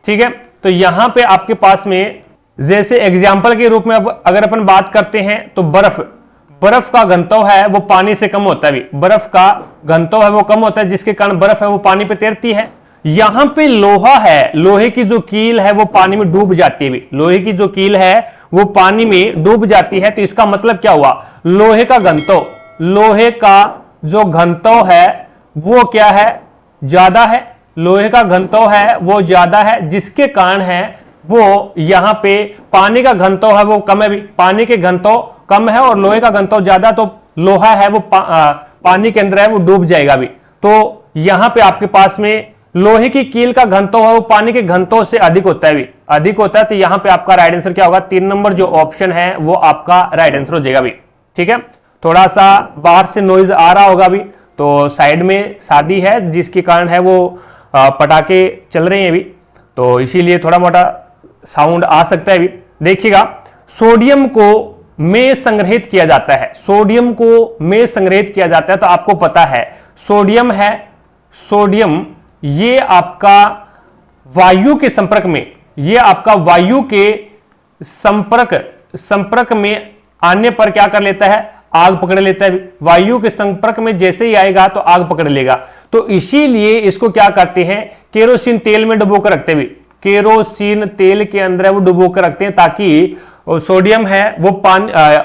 ठीक है, तो यहां पे आपके पास में जैसे एग्जाम्पल के रूप में अगर अपन बात करते हैं तो बर्फ का घनत्व है वो पानी से कम होता है भी, बर्फ का घनत्व है वो कम होता है, जिसके कारण बर्फ है वो पानी पे तैरती है। यहां पे लोहा है, लोहे की जो कील है वो पानी में डूब जाती है भी, लोहे की जो कील है वो पानी में डूब जाती है। तो इसका मतलब क्या हुआ? लोहे का जो घनत्व है वो क्या है? ज्यादा है। लोहे का घनत्व है वो ज्यादा है, जिसके कारण है वो यहां पे पानी का घनत्व है वो कम है भी, पानी के घनत्व कम है और लोहे का घनत्व ज्यादा, तो लोहा है वो पानी के अंदर है वो डूब जाएगा भी। तो यहां पे आपके पास में लोहे की कील का घनत्व है वो पानी के घनत्व से अधिक होता है भी, अधिक होता है। तो यहां पे आपका राइट आंसर क्या होगा? 3 नंबर जो ऑप्शन है वो आपका राइट आंसर हो जाएगा भी। ठीक है, थोड़ा सा बाहर से नॉइज आ रहा होगा भी, तो साइड में शादी है जिसके कारण है वो पटाखे चल रहे हैं भी, तो इसीलिए थोड़ा मोटा साउंड आ सकता है भी। देखिएगा, सोडियम को में संग्रहित किया जाता है, सोडियम को में संग्रहित किया जाता है, तो आपको पता है सोडियम है, सोडियम ये आपका वायु के संपर्क में, ये आपका वायु के संपर्क में आने पर क्या कर लेता है, आग पकड़ लेता है। वायु के संपर्क में जैसे ही आएगा तो आग पकड़ लेगा, तो इसीलिए इसको क्या करते हैं, केरोसिन तेल में डुबो कर रखते हैं, केरोसिन तेल के अंदर वो डुबो कर रखते हैं ताकि सोडियम है वो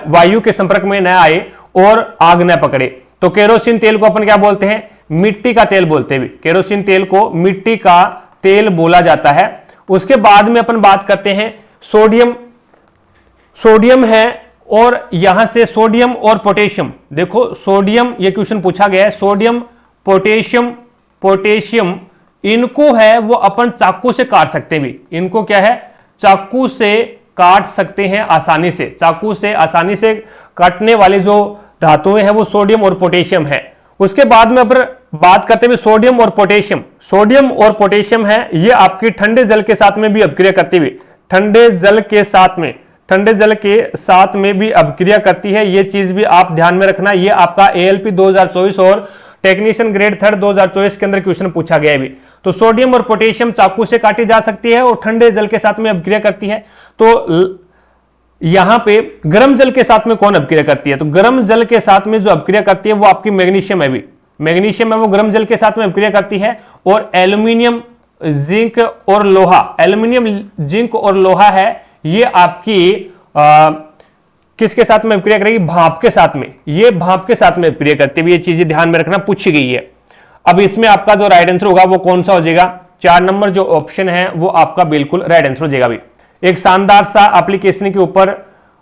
वायु के संपर्क में न आए और आग न पकड़े। तो केरोसिन तेल को अपन क्या बोलते हैं, मिट्टी का तेल बोलते हैं। केरोसिन तेल को मिट्टी का तेल बोला जाता है। उसके बाद में अपन बात करते हैं सोडियम, सोडियम है और यहां से सोडियम और पोटेशियम, देखो सोडियम, ये क्वेश्चन पूछा गया है, सोडियम पोटेशियम, पोटेशियम इनको है वो अपन चाकू से काट सकते हैं भी, इनको क्या है चाकू से काट सकते हैं आसानी से, चाकू से आसानी से काटने वाले जो धातुएं हैं वो सोडियम और पोटेशियम है। उसके बाद में अपन बात करते हैं सोडियम और पोटेशियम, सोडियम और पोटेशियम है ये आपकी ठंडे जल के साथ में भी अभिक्रिया करती हुई, ठंडे जल के साथ में, ठंडे जल के साथ में भी अभिक्रिया करती है, ये चीज भी आप ध्यान में रखना। ये आपका ALP 2024 और टेक्नीशियन ग्रेड 3 2024 के अंदर क्वेश्चन पूछा गया है भी। तो सोडियम और पोटेशियम चाकू से काटी जा सकती है और ठंडे जल के साथ में अभिक्रिया करती है। तो यहां पे गर्म जल के साथ में कौन अभिक्रिया करती है, तो गर्म जल के साथ में जो अभिक्रिया करती है वो आपकी मैग्नीशियम है भी, मैग्नीशियम है वो गर्म जल के साथ में अभिक्रिया करती है। और एल्यूमिनियम, जिंक और लोहा, एल्यूमिनियम, जिंक और लोहा है ये आपकी किसके साथ में अभिक्रिया करेगी, भाप के साथ में, ये भाप के साथ में अभिक्रिया करती है। ये चीजें ध्यान में रखना, पूछी गई है। अब इसमें आपका जो राइट आंसर होगा वो कौन सा हो जाएगा, 4 नंबर जो ऑप्शन है वो आपका बिल्कुल राइट आंसर हो जाएगा अभी। एक शानदार सा एप्लीकेशन के ऊपर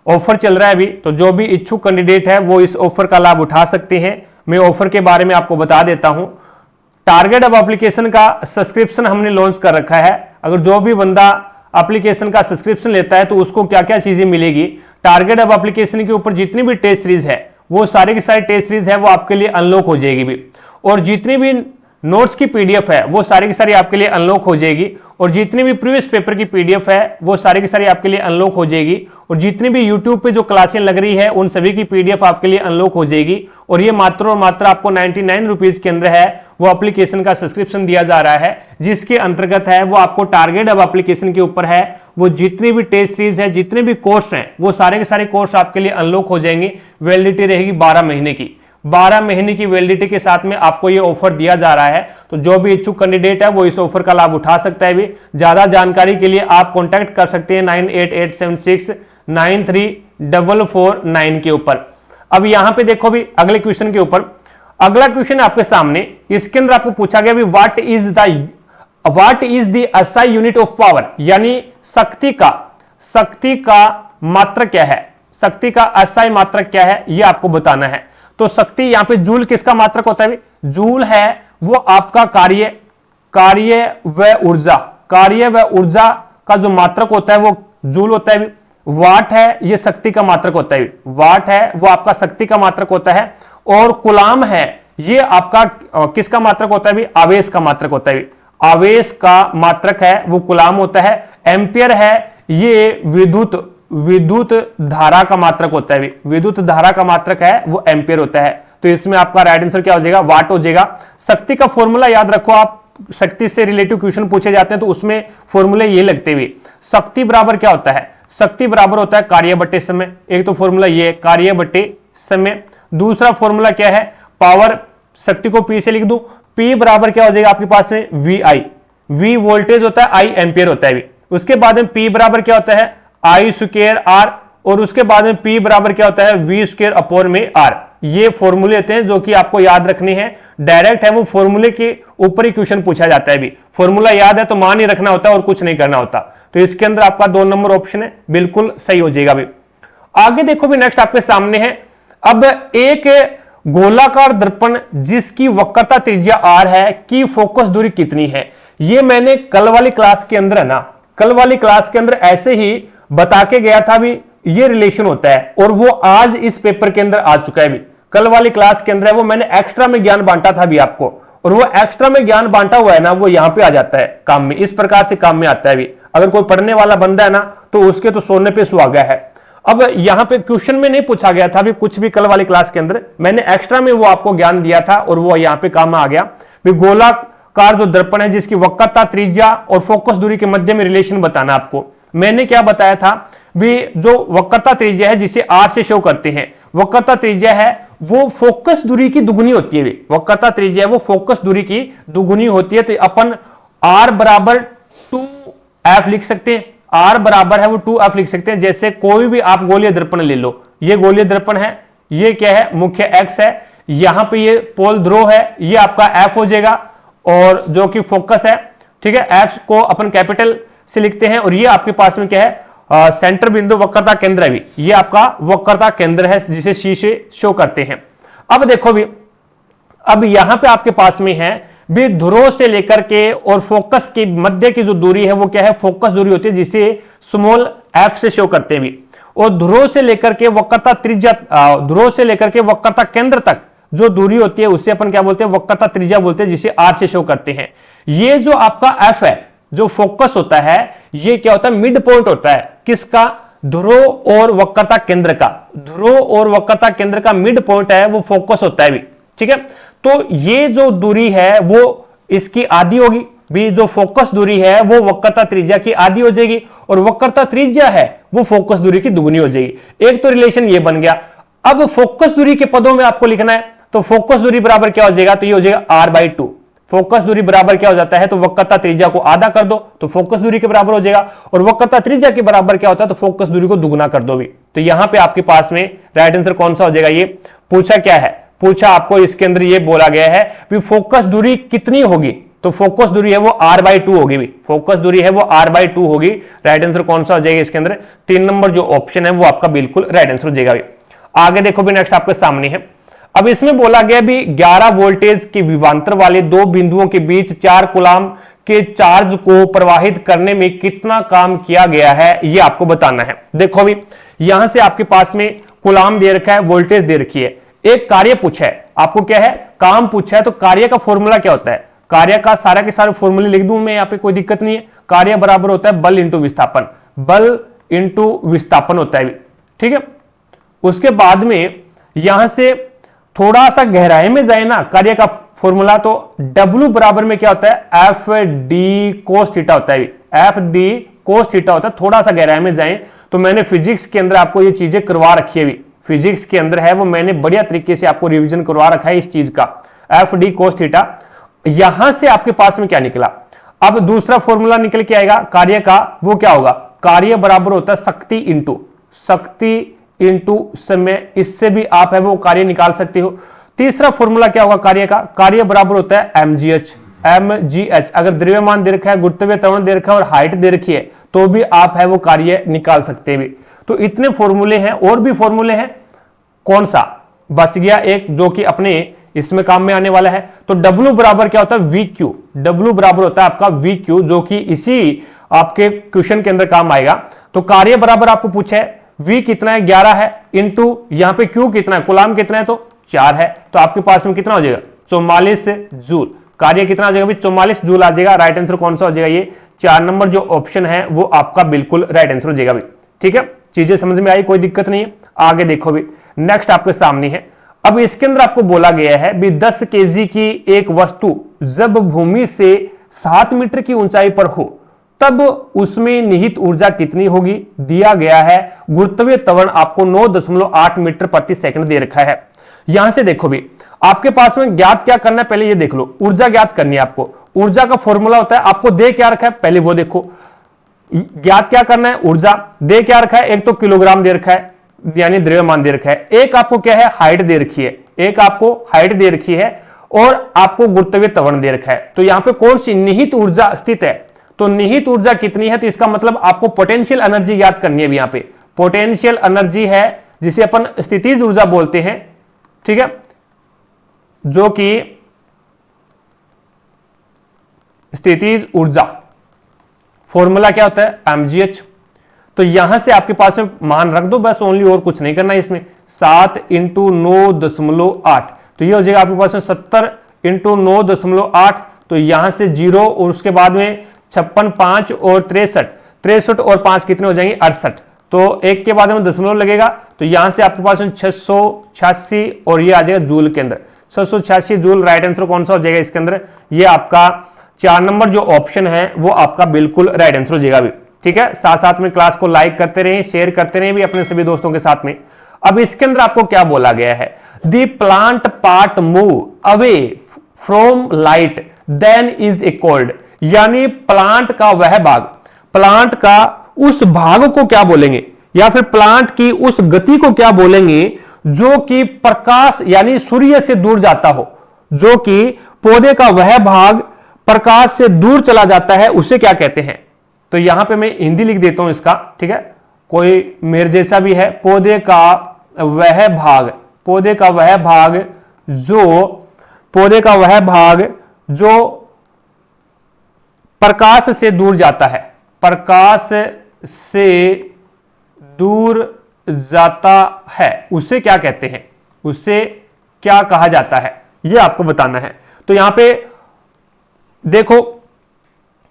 ऑफर चल रहा है अभी, तो जो भी इच्छुक कैंडिडेट है वो इस ऑफर का लाभ उठा सकते हैं। मैं ऑफर के बारे में आपको बता देता हूं। टारगेट अब एप्लीकेशन का सब्सक्रिप्शन हमने लॉन्च कर रखा है। अगर जो भी बंदा एप्लीकेशन का सब्सक्रिप्शन लेता है तो उसको क्या क्या चीजें मिलेगी, टारगेट अब एप्लीकेशन के ऊपर जितनी भी टेस्ट सीरीज है वो सारी की सारी टेस्ट सीरीज है वो आपके लिए अनलॉक हो जाएगी भी, और जितनी भी नोट्स की पीडीएफ है वो सारी की सारी आपके लिए अनलॉक हो जाएगी, और जितनी भी प्रीवियस पेपर की पीडीएफ है वो सारी की सारी आपके लिए अनलॉक हो जाएगी, और जितनी भी यूट्यूब पे जो क्लासें लग रही है उन सभी की पीडीएफ आपके लिए अनलॉक हो जाएगी। और ये मात्र और मात्र आपको 99 रुपीज के अंदर है वो एप्लीकेशन का सब्सक्रिप्शन दिया जा रहा है, जिसके अंतर्गत है वो आपको टारगेट अब एप्लीकेशन के ऊपर है वो जितनी भी टेस्ट सीरीज है, जितने भी कोर्स हैं वो सारे के सारे कोर्स आपके लिए अनलॉक हो जाएंगे। वैलिडिटी रहेगी 12 महीने की, 12 महीने की वैलिडिटी के साथ में आपको ये ऑफर दिया जा रहा है। तो जो भी इच्छुक कैंडिडेट है वो इस ऑफर का लाभ उठा सकता है भी। ज्यादा जानकारी के लिए आप कॉन्टैक्ट कर सकते हैं 9887693449 के ऊपर। अब यहां पे देखो भी अगले क्वेश्चन के ऊपर, अगला क्वेश्चन आपके सामने, इसके अंदर आपको पूछा गया भी what is the SI unit of power, यानी शक्ति का मात्रक क्या है, शक्ति का एसआई मात्रक क्या है ये आपको बताना है। तो शक्ति यहां पे जूल किसका मात्रक होता है, जूल है वो आपका कार्य व ऊर्जा का जो मात्रक होता है वो जूल होता है। वाट है ये शक्ति का मात्रक होता है, वाट है वो आपका शक्ति का मात्रक होता है। और कुलाम है ये आपका किसका मात्रक होता है, आवेश का मात्रक होता है, आवेश का मात्रक है वो कुलाम होता है। एम्पियर है ये विद्युत धारा का मात्रक होता है, विद्युत धारा का मात्रक है वो एम्पियर होता है। तो इसमें आपका राइट आंसर क्या हो जाएगा, वाट हो जाएगा। शक्ति का फॉर्मूला याद रखो, आप शक्ति से रिलेटिव क्वेश्चन पूछे जाते हैं तो उसमें फॉर्मूले ये लगते हुए, शक्ति बराबर क्या होता है, शक्ति बराबर होता है कार्य बटे समय। एक तो फॉर्मूला ये कार्य बटे समय। दूसरा फॉर्मूला क्या है, पावर, शक्ति को P से लिख दूं, P बराबर क्या हो जाएगा आपके पास में VI, V वोल्टेज होता है, I एम्पियर होता है। उसके बाद में P बराबर क्या होता है I स्क्वायर R, और उसके बाद में P बराबर क्या होता है V स्क्वायर अपॉन में R। ये फॉर्मूले होते हैं जो कि आपको याद रखने हैं, डायरेक्ट है वो फॉर्मूले के ऊपर ही क्वेश्चन पूछा जाता है भी। फॉर्मूला याद है तो मान ही रखना होता है और कुछ नहीं करना होता। तो इसके अंदर आपका 2 नंबर ऑप्शन है बिल्कुल सही हो जाएगा भी। आगे देखो भी नेक्स्ट आपके सामने है, अब एक गोलाकार दर्पण जिसकी वक्रता त्रिज्या R है की फोकस दूरी कितनी है। ये मैंने कल वाली क्लास के अंदर है ना, कल वाली क्लास के अंदर ऐसे ही बता के गया था भी, ये रिलेशन होता है और वो आज इस पेपर के अंदर आ चुका है भी। कल वाली क्लास के अंदर है वो मैंने एक्स्ट्रा में ज्ञान बांटा था भी आपको, और वो एक्स्ट्रा में ज्ञान बांटा हुआ है ना वो यहां पे आ जाता है काम में, इस प्रकार से काम में आता है भी। अगर कोई पढ़ने वाला बंदा है ना तो उसके तो सोने पे सुहागा है। अब यहां पे क्वेश्चन में नहीं पूछा गया था, अभी कुछ भी कल वाली क्लास के अंदर मैंने एक्स्ट्रा में वो आपको ज्ञान दिया था और वो यहां पे काम आ गया। गोलाकार जो दर्पण है जिसकी वक्रता, त्रिज्या और फोकस दूरी के मध्य में रिलेशन बताना आपको। मैंने क्या बताया था भी, जो वक्रता त्रिज्या है जिसे आर से शो करते हैं, वक्रता त्रिज्या है वो फोकस दूरी की दुगुनी होती है। वक्रता त्रिज्या है वो फोकस दूरी की दुगुनी होती है। तो अपन आर बराबर 2f लिख सकते हैं, आर बराबर है वो 2f लिख सकते हैं। जैसे कोई भी आप गोलीय दर्पण ले लो, ये गोलीय दर्पण है, ये क्या है, मुख्य x है, यहां पे ये पोल ध्रुव है, ये आपका f हो जाएगा और जो कि फोकस है, ठीक है। f को अपन कैपिटल से लिखते हैं और ये आपके पास में क्या है, सेंटर बिंदु वक्रता केंद्र है भी, ये आपका वक्रता केंद्र है जिसे C से शो करते हैं। अब देखो भी, अब यहां पे आपके पास में है भी ध्रुव से लेकर के और फोकस के मध्य की जो दूरी है वो क्या है, फोकस दूरी होती है जिसे स्मॉल f से शो करते हैं भी। और ध्रुव से लेकर के वक्रता त्रिज्या, ध्रुव से लेकर के वक्रता केंद्र तक जो दूरी होती है उसे अपन क्या बोलते हैं, वक्रता त्रिज्या बोलते हैं, जिसे r से शो करते हैं। ये जो आपका f है, जो फोकस होता है, ये क्या होता है, मिड पॉइंट होता है किसका, ध्रुव और वक्रता केंद्र का। ध्रुव और वक्रता केंद्र का मिड पॉइंट है वो फोकस होता है भी, ठीक है। तो ये जो दूरी है वो इसकी आधी होगी भी, जो फोकस दूरी है वो वक्रता त्रिज्या की आधी हो जाएगी और वक्रता त्रिज्या है वो फोकस दूरी की दुगुनी हो जाएगी। एक तो रिलेशन ये बन गया। अब फोकस दूरी के पदों में आपको लिखना है, तो फोकस दूरी बराबर क्या हो जाएगा, तो ये हो जाएगा r/2। फोकस दूरी बराबर क्या हो जाता है, तो वक्रता त्रिज्या को आधा कर दो तो फोकस दूरी के बराबर हो जाएगा, और वक्रता त्रिज्या के बराबर क्या होता है, तो फोकस दूरी को दुगुना कर दो भी। तो यहां पे आपके पास में राइट आंसर कौन सा हो जाएगा, ये पूछा क्या है, पूछा आपको इसके अंदर ये बोला गया है कि फोकस दूरी कितनी होगी, तो फोकस दूरी है वो r/2 होगी भी, फोकस दूरी है वो r/2 होगी। राइट आंसर कौन सा हो जाएगा इसके अंदर, 3 नंबर जो ऑप्शन है वो आपका बिल्कुल राइट आंसर हो जाएगा भी। आगे देखो भी, नेक्स्ट आपके सामने है। अब इसमें बोला गया भी 11 वोल्टेज के विभवांतर वाले दो बिंदुओं के बीच 4 कूलाम के चार्ज को प्रवाहित करने में कितना काम किया गया है, ये आपको बताना है। देखो भी, यहां से आपके पास में कूलाम दे रखा है, वोल्टेज दे रखी है, एक कार्य पूछा है आपको, क्या है, काम पूछा है। तो कार्य का फॉर्मूला क्या होता है, कार्य का सारा के सारे फॉर्मूले लिख दूं मैं, यहां पे कोई दिक्कत नहीं है। कार्य बराबर होता है बल इंटू विस्थापन, बल इंटू विस्थापन होता है, ठीक है। उसके बाद में यहां से थोड़ा सा गहराई में जाए ना, कार्य का फॉर्मूला तो W बराबर में क्या होता है, एफ डी कोस थीटा होता है, एफ डी कोस थीटा होता है। थोड़ा सा गहराई में जाए तो मैंने फिजिक्स के अंदर आपको ये चीजें करवा रखी है, फिजिक्स के अंदर है वो, मैंने बढ़िया तरीके से आपको रिवीजन करवा रखा है इस चीज का, एफ डी कोस थीटा। यहां से आपके पास में क्या निकला, अब दूसरा फॉर्मूला निकल के आएगा कार्य का, वो क्या होगा, कार्य बराबर होता है शक्ति इंटू समय, इससे भी आप है वो कार्य निकाल सकते हो। तीसरा फॉर्मूला क्या होगा कार्य का, कार्य बराबर होता है mgh। अगर द्रव्यमान दे रखा है, गुरुत्वीय त्वरण दे रखा है और हाइट दे रखी है तो भी आप है वो कार्य निकाल सकते हैं। तो इतने फॉर्मूले हैं, और भी फॉर्मूले हैं, कौन सा बच गया एक जो कि अपने इसमें काम में आने वाला है। तो W बराबर क्या होता है, VQ, W बराबर होता है आपका VQ, जो कि इसी आपके क्वेश्चन के अंदर काम आएगा। तो कार्य बराबर आपको पूछा है, V कितना है, 11 है, इंटू यहां पे Q कितना है, कूलाम कितना है, तो 4 है। तो आपके पास में कितना हो जाएगा, 44 जूल। कार्य कितना आ जाएगा, 44 जूल आ जाएगा। राइट आंसर कौन सा हो जाएगा, ये 4 नंबर जो ऑप्शन है वो आपका बिल्कुल राइट आंसर हो जाएगा भी, ठीक है। चीजें समझ में आई, कोई दिक्कत नहीं है। आगे देखो भी, नेक्स्ट आपके सामने है। अब इसके अंदर आपको बोला गया है भी 10 kg की एक वस्तु जब भूमि से 7 मीटर की ऊंचाई पर हो तब उसमें निहित ऊर्जा कितनी होगी, दिया गया है। गुरुत्वीय त्वरण आपको 9.8 मीटर प्रति सेकंड दे रखा है। यहां से देखो भी, आपके पास में ज्ञात क्या करना है, पहले ये देख लो, ऊर्जा ज्ञात करनी है आपको। ऊर्जा का फॉर्मूला होता है, आपको दे क्या रखा है, पहले वो देखो, ज्ञात क्या करना है, ऊर्जा दे क्या रखा है, एक तो किलोग्राम दे रखा है यानी द्रव्यमान दे रखा है, एक आपको क्या है, हाइट दे रखी है, एक आपको हाइट दे रखी है, और आपको गुरुत्वीय त्वरण दे रखा है। तो यहां पे कौन सी निहित ऊर्जा स्थित है, तो निहित ऊर्जा कितनी है, तो इसका मतलब आपको पोटेंशियल एनर्जी याद करनी है। यहां पे पोटेंशियल एनर्जी है जिसे अपन स्थितिज ऊर्जा बोलते हैं, ठीक है, जो कि स्थितिज ऊर्जा फॉर्मूला क्या होता है, mgh। तो यहां से आपके पास में मान रख दो बस, ओनली, और कुछ नहीं करना है इसमें। 7 इंटू 9.8, तो ये हो जाएगा आपके पास में 70 इंटू 9.8। तो यहां से 0 और उसके बाद में 56, 5 और 63 और 5 कितने हो जाएंगे, 68। तो एक के बाद में दशमलव लगेगा, तो यहां से आपके पास 686 और ये आ जाएगा जूल के अंदर, 686 जूल। राइट आंसर कौन सा हो जाएगा इसके अंदर? ये आपका 4 नंबर जो ऑप्शन है वो आपका बिल्कुल राइट आंसर हो जाएगा भी। ठीक है, साथ साथ में क्लास को लाइक करते रहिए, शेयर करते रहिए भी अपने सभी दोस्तों के साथ में। अब इसके अंदर आपको क्या बोला गया है? The plant part move away from light then is a called, यानी प्लांट का वह भाग, प्लांट का उस भाग को क्या बोलेंगे, या फिर प्लांट की उस गति को क्या बोलेंगे जो कि प्रकाश यानी सूर्य से दूर जाता हो, जो कि पौधे का वह भाग प्रकाश से दूर चला जाता है, उसे क्या कहते हैं? तो यहां पे मैं हिंदी लिख देता हूं इसका, ठीक है, कोई मेरे जैसा भी है। पौधे का वह भाग, पौधे का वह भाग जो, पौधे का वह भाग जो प्रकाश से दूर जाता है, प्रकाश से दूर जाता है, उसे क्या कहते हैं, उसे क्या कहा जाता है, यह आपको बताना है। तो यहां पे देखो,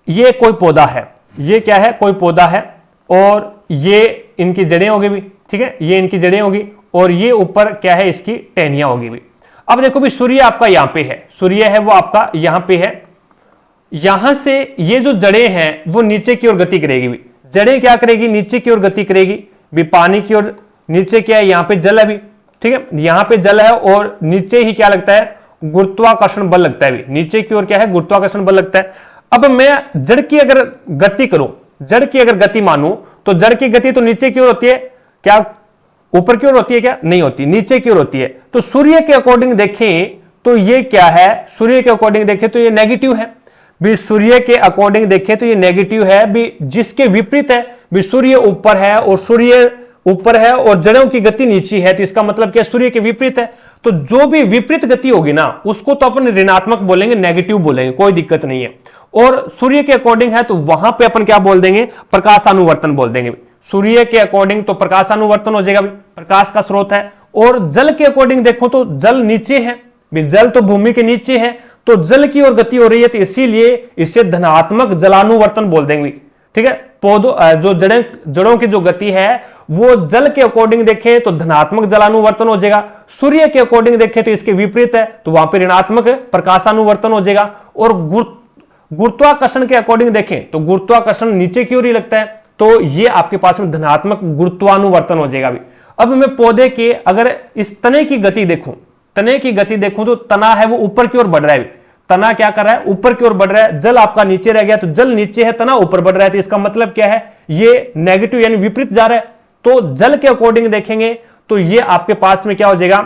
ये कोई पौधा है, ये क्या है, कोई पौधा है, और ये इनकी जड़ें होगी भी, ठीक है, ये इनकी जड़ें होगी, और ये ऊपर क्या है, इसकी टहनियां होगी भी। अब देखो भी सूर्य आपका यहां पे है, सूर्य है वो आपका यहां पे है, यहां से ये जो जड़ें हैं वो नीचे की ओर गति करेगी भी। जड़ें क्या करेगी, नीचे की ओर गति करेगी भी, पानी की ओर। नीचे क्या है, यहां पे जल है भी, ठीक है, यहां पे जल है, और नीचे ही क्या लगता है, गुरुत्वाकर्षण बल लगता है भी, नीचे की ओर क्या है, गुरुत्वाकर्षण बल लगता है। अब मैं जड़ की अगर गति करूं, जड़ की अगर गति मानूं, तो जड़ की गति तो नीचे की ओर होती है, क्या ऊपर की ओर होती है? क्या नहीं होती, नीचे की ओर होती है। तो सूर्य के अकॉर्डिंग देखें तो ये क्या है, सूर्य के अकॉर्डिंग देखें तो ये नेगेटिव है भी, सूर्य के अकॉर्डिंग देखें तो ये नेगेटिव है भी, जिसके विपरीत है भी, सूर्य ऊपर है और सूर्य ऊपर है और जड़ों की गति नीचे है, तो इसका मतलब क्या, सूर्य के विपरीत है। तो जो भी विपरीत गति होगी ना, उसको तो अपन ऋणात्मक बोलेंगे, नेगेटिव बोलेंगे, कोई दिक्कत नहीं है। और सूर्य के अकॉर्डिंग है तो वहां पे अपन क्या बोल देंगे, प्रकाशानुवर्तन बोल देंगे। सूर्य के अकॉर्डिंग तो प्रकाशानुवर्तन हो जाएगा, प्रकाश का स्रोत है। और जल के अकॉर्डिंग देखो तो जल नीचे है, जल तो भूमि के नीचे है, तो जल की ओर गति हो रही है, तो इसीलिए इसे धनात्मक जलानुवर्तन बोल देंगे, ठीक है। पौधों जो जड़ों की जो गति है वो जल के अकॉर्डिंग देखें तो धनात्मक जलानुवर्तन हो जाएगा, सूर्य के अकॉर्डिंग देखें तो इसके विपरीत है, तो वहां पर ऋणात्मक प्रकाशानुवर्तन हो जाएगा। और गुरुत्वाकर्षण के अकॉर्डिंग देखें तो गुरुत्वाकर्षण नीचे की ओर ही लगता है, तो ये आपके पास में धनात्मक गुरुत्वानुवर्तन हो जाएगा भी। अब मैं पौधे के अगर इस तने की गति देखूं, तने की गति देखूं तो तना है वो ऊपर की ओर बढ़ रहा है, तना क्या कर रहा है, ऊपर की ओर बढ़ रहा है। जल आपका नीचे रह गया, तो जल नीचे है, तना ऊपर बढ़ रहा है, तो इसका मतलब क्या है, ये नेगेटिव यानी विपरीत जा रहा है। तो जल के अकॉर्डिंग देखेंगे तो ये आपके पास में क्या हो जाएगा,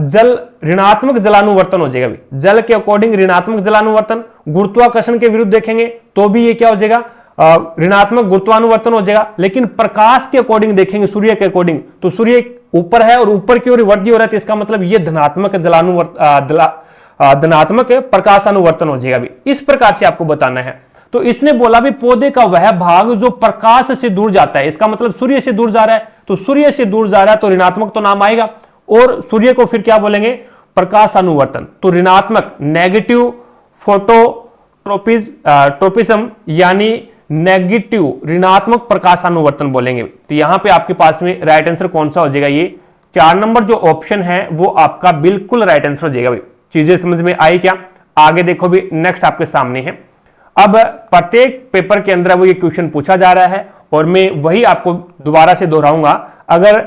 जल ऋणात्मक जलानुवर्तन हो जाएगा भी, जल के अकॉर्डिंग ऋणात्मक जलानुवर्तन। गुरुत्वाकर्षण के विरुद्ध देखेंगे तो भी ये क्या हो जाएगा, ऋणात्मक गुरुत्वानुवर्तन हो जाएगा। लेकिन प्रकाश के अकॉर्डिंग देखेंगे, सूर्य के अकॉर्डिंग, तो सूर्य ऊपर है और ऊपर की ओर वृद्धि हो रहा है, तो इसका मतलब ये धनात्मक धनात्मक प्रकाशानुवर्तन हो जाएगा भी। इस प्रकार से आपको बताना है। तो इसने बोला भी पौधे का वह भाग जो प्रकाश से दूर जाता है, इसका मतलब सूर्य से दूर जा रहा है, तो सूर्य से दूर जा रहा है तो ऋणात्मक तो नाम आएगा, और सूर्य को फिर क्या बोलेंगे, प्रकाशानुवर्तन। तो ऋणात्मक नेगेटिव फोटोट्रोपिज्म यानी नेगेटिव ऋणात्मक प्रकाशानुवर्तन बोलेंगे। तो यहां पे आपके पास में राइट आंसर कौन सा हो जाएगा, ये 4 नंबर जो ऑप्शन है वो आपका बिल्कुल राइट आंसर हो जाएगा भाई। चीजें समझ में आई क्या? आगे देखो भी, नेक्स्ट आपके सामने है। अब प्रत्येक पेपर के अंदर वो ये क्वेश्चन पूछा जा रहा है, और मैं वही आपको दोबारा से दोहराऊंगा। अगर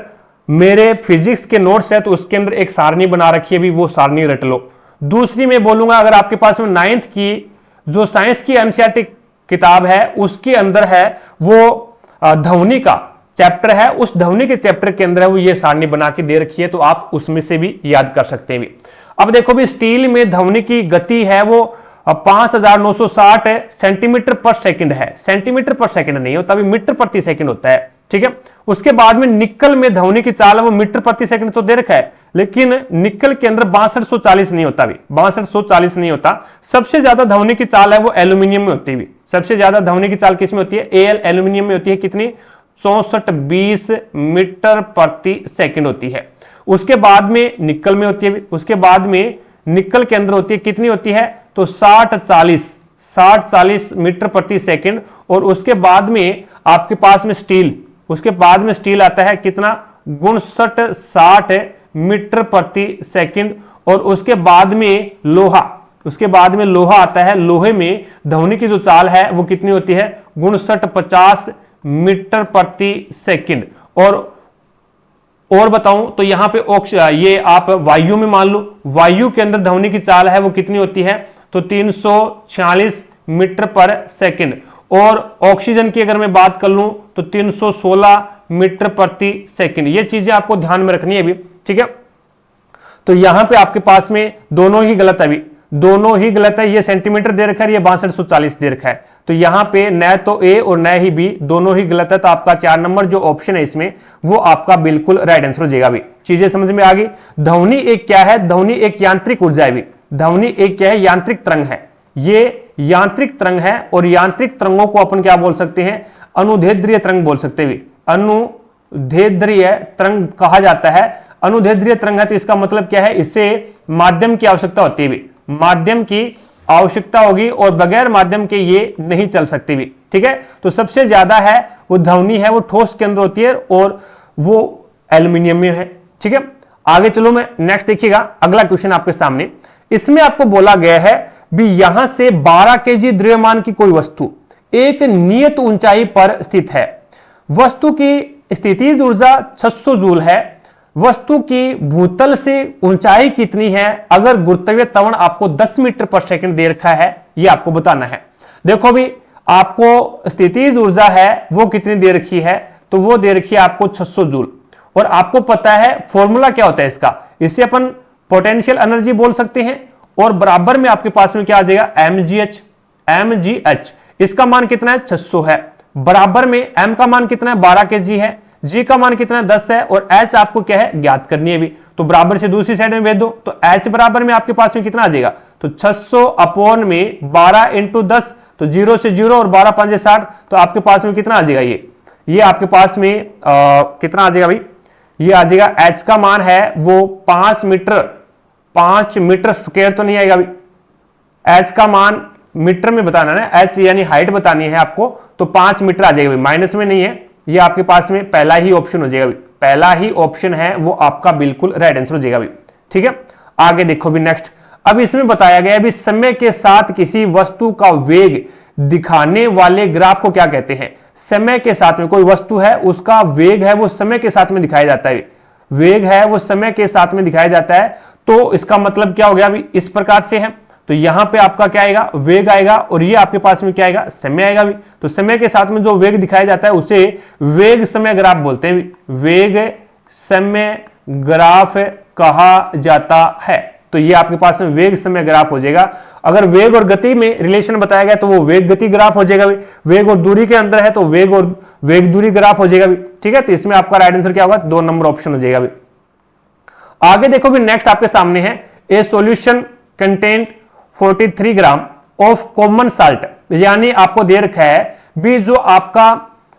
मेरे फिजिक्स के नोट्स है तो उसके अंदर एक सारणी बना रखी है भी, वो सारणी रट लो। दूसरी मैं बोलूंगा, अगर आपके पास में 9th की जो साइंस की एनसीईआरटी किताब है उसके अंदर है वो ध्वनि का चैप्टर है, उस ध्वनि के चैप्टर के अंदर है वो ये सारणी बना के दे रखी है, तो आप उसमें से भी याद कर सकते हैं भी। अब देखो भी, स्टील में ध्वनि की गति है वो 5960 सेंटीमीटर पर सेकंड है, सेंटीमीटर पर सेकंड नहीं होता, अभी मीटर प्रति सेकंड होता है, ठीक है। उसके बाद में निकल में ध्वनि की चाल है वो मीटर प्रति सेकंड तो दे रखा है, लेकिन निकल के अंदर 6240 नहीं होता, भी 6240 नहीं होता। सबसे ज्यादा ध्वनि की चाल है वो एल्यूमिनियम में होती है, सबसे ज्यादा ध्वनि की चाल किसमें होती है, एल्यूमिनियम में होती है, कितनी, 6420 मीटर प्रति सेकंड होती है। उसके बाद में निकल में होती है, उसके बाद में निकल के अंदर होती है, कितनी होती है, तो 60-40 मीटर प्रति सेकंड। और उसके बाद में आपके पास में स्टील, उसके बाद में स्टील आता है कितना 5960 मीटर प्रति सेकंड, और उसके बाद में लोहा आता है। लोहे में ध्वनि की जो चाल है वो कितनी होती है 5950 मीटर प्रति सेकंड। और बताऊं तो यहां पे ये आप वायु में मान लो, वायु के अंदर ध्वनि की चाल है वो कितनी होती है तो 346 मीटर पर सेकंड, और ऑक्सीजन की अगर मैं बात कर लूं तो 316 मीटर प्रति सेकंड। ये चीजें आपको ध्यान में रखनी है अभी, ठीक है। तो यहां पे आपके पास में दोनों ही गलत है, अभी दोनों ही गलत है। ये सेंटीमीटर दे रखा है, ये 6240 दे रखा है। तो यहां पे न तो ए और न ही बी, दोनों ही गलत है। तो आपका 4 नंबर जो ऑप्शन है इसमें वो आपका बिल्कुल राइट आंसर हो जाएगा। अभी चीजें समझ में आ गई। ध्वनि एक क्या है, ध्वनि एक यांत्रिक ऊर्जा है। ध्वनि एक क्या है, यांत्रिक तरंग है। ये यांत्रिक तरंग है, और यांत्रिक तरंगों को अपन क्या बोल सकते हैं, अनुदैर्ध्य तरंग बोल सकते हैं। अनुदैर्ध्य तरंग कहा जाता है। अनुदैर्ध्य तरंग है तो इसका मतलब क्या है, इससे माध्यम की आवश्यकता होती है। माध्यम की आवश्यकता होगी, और बगैर माध्यम के ये नहीं चल सकती भी, ठीक है। तो सबसे ज्यादा है वो ध्वनि है वो ठोस के अंदर होती है, और वो एल्यूमिनियम में है, ठीक है। आगे चलो, मैं नेक्स्ट देखिएगा अगला क्वेश्चन आपके सामने। इसमें आपको बोला गया है भी यहां से 12 केजी द्रव्यमान की कोई वस्तु एक नियत ऊंचाई पर स्थित है। वस्तु की स्थितिज ऊर्जा 600 जूल है। वस्तु की भूतल से ऊंचाई कितनी है, अगर गुरुत्वीय त्वरण आपको 10 मीटर पर सेकंड दे रखा है, यह आपको बताना है। देखो भी आपको स्थितिज ऊर्जा है वो कितनी दे रखी है, तो वो दे रखी है आपको 600 जूल, और आपको पता है फॉर्मूला क्या होता है इसका, इसे अपन पोटेंशियल एनर्जी बोल सकते हैं, और बराबर में आपके पास में क्या आ जाएगा mgh। इसका मान कितना है 600 है, बराबर में m का मान कितना है 12 केजी है, g का मान कितना है 10 है, और h आपको क्या है ज्ञात करनी है भी। तो बराबर से दूसरी साइड में भेज दो, तो h बराबर में आपके पास में कितना आ जाएगा, तो 600 अपॉन में 12 इंटू 10, तो 0 से 0 और 12 5 60, तो आपके पास में कितना आ जाएगा, ये आपके पास में कितना आ जाएगा भाई, ये आ जाएगा h का मान है वो 5 मीटर स्क्वायर तो नहीं आएगा भाई, h का मान मीटर में बताना है, h यानी हाइट बतानी है आपको, तो 5 मीटर आ जाएगा भाई, माइनस में नहीं है। ये आपके पास में पहला ही ऑप्शन हो जाएगा भाई, पहला ही ऑप्शन है वो आपका बिल्कुल राइट आंसर हो जाएगा भाई, ठीक है। आगे देखो भी नेक्स्ट। अब इसमें बताया गया है भी समय के साथ किसी वस्तु का वेग दिखाने वाले ग्राफ को क्या कहते हैं। समय के साथ में कोई वस्तु है उसका वेग है वो समय के साथ में दिखाया जाता है, वेग है वो समय के साथ में दिखाया जाता है। तो इसका मतलब क्या हो गया अभी, इस प्रकार से है, तो यहां पे आपका क्या आएगा, वेग आएगा, और ये आपके पास में क्या आएगा, समय आएगा भी। तो समय के साथ में जो वेग दिखाया जाता है उसे वेग समय ग्राफ बोलते हैं, वेग समय ग्राफ कहा जाता है। तो ये आपके पास में वेग समय ग्राफ हो जाएगा। अगर वेग और गति में रिलेशन बताया गया तो वो वेग गति ग्राफ हो जाएगा भी, वेग और दूरी के अंदर है तो वेग और वेग दूरी ग्राफ हो जाएगा भी, ठीक है। तो इसमें आपका राइट आंसर क्या होगा, 2 नंबर ऑप्शन हो जाएगा भी। आगे देखो भी नेक्स्ट आपके सामने है, ए solution content 43 gram of common salt, यानी आपको दे रखा है भी जो आपका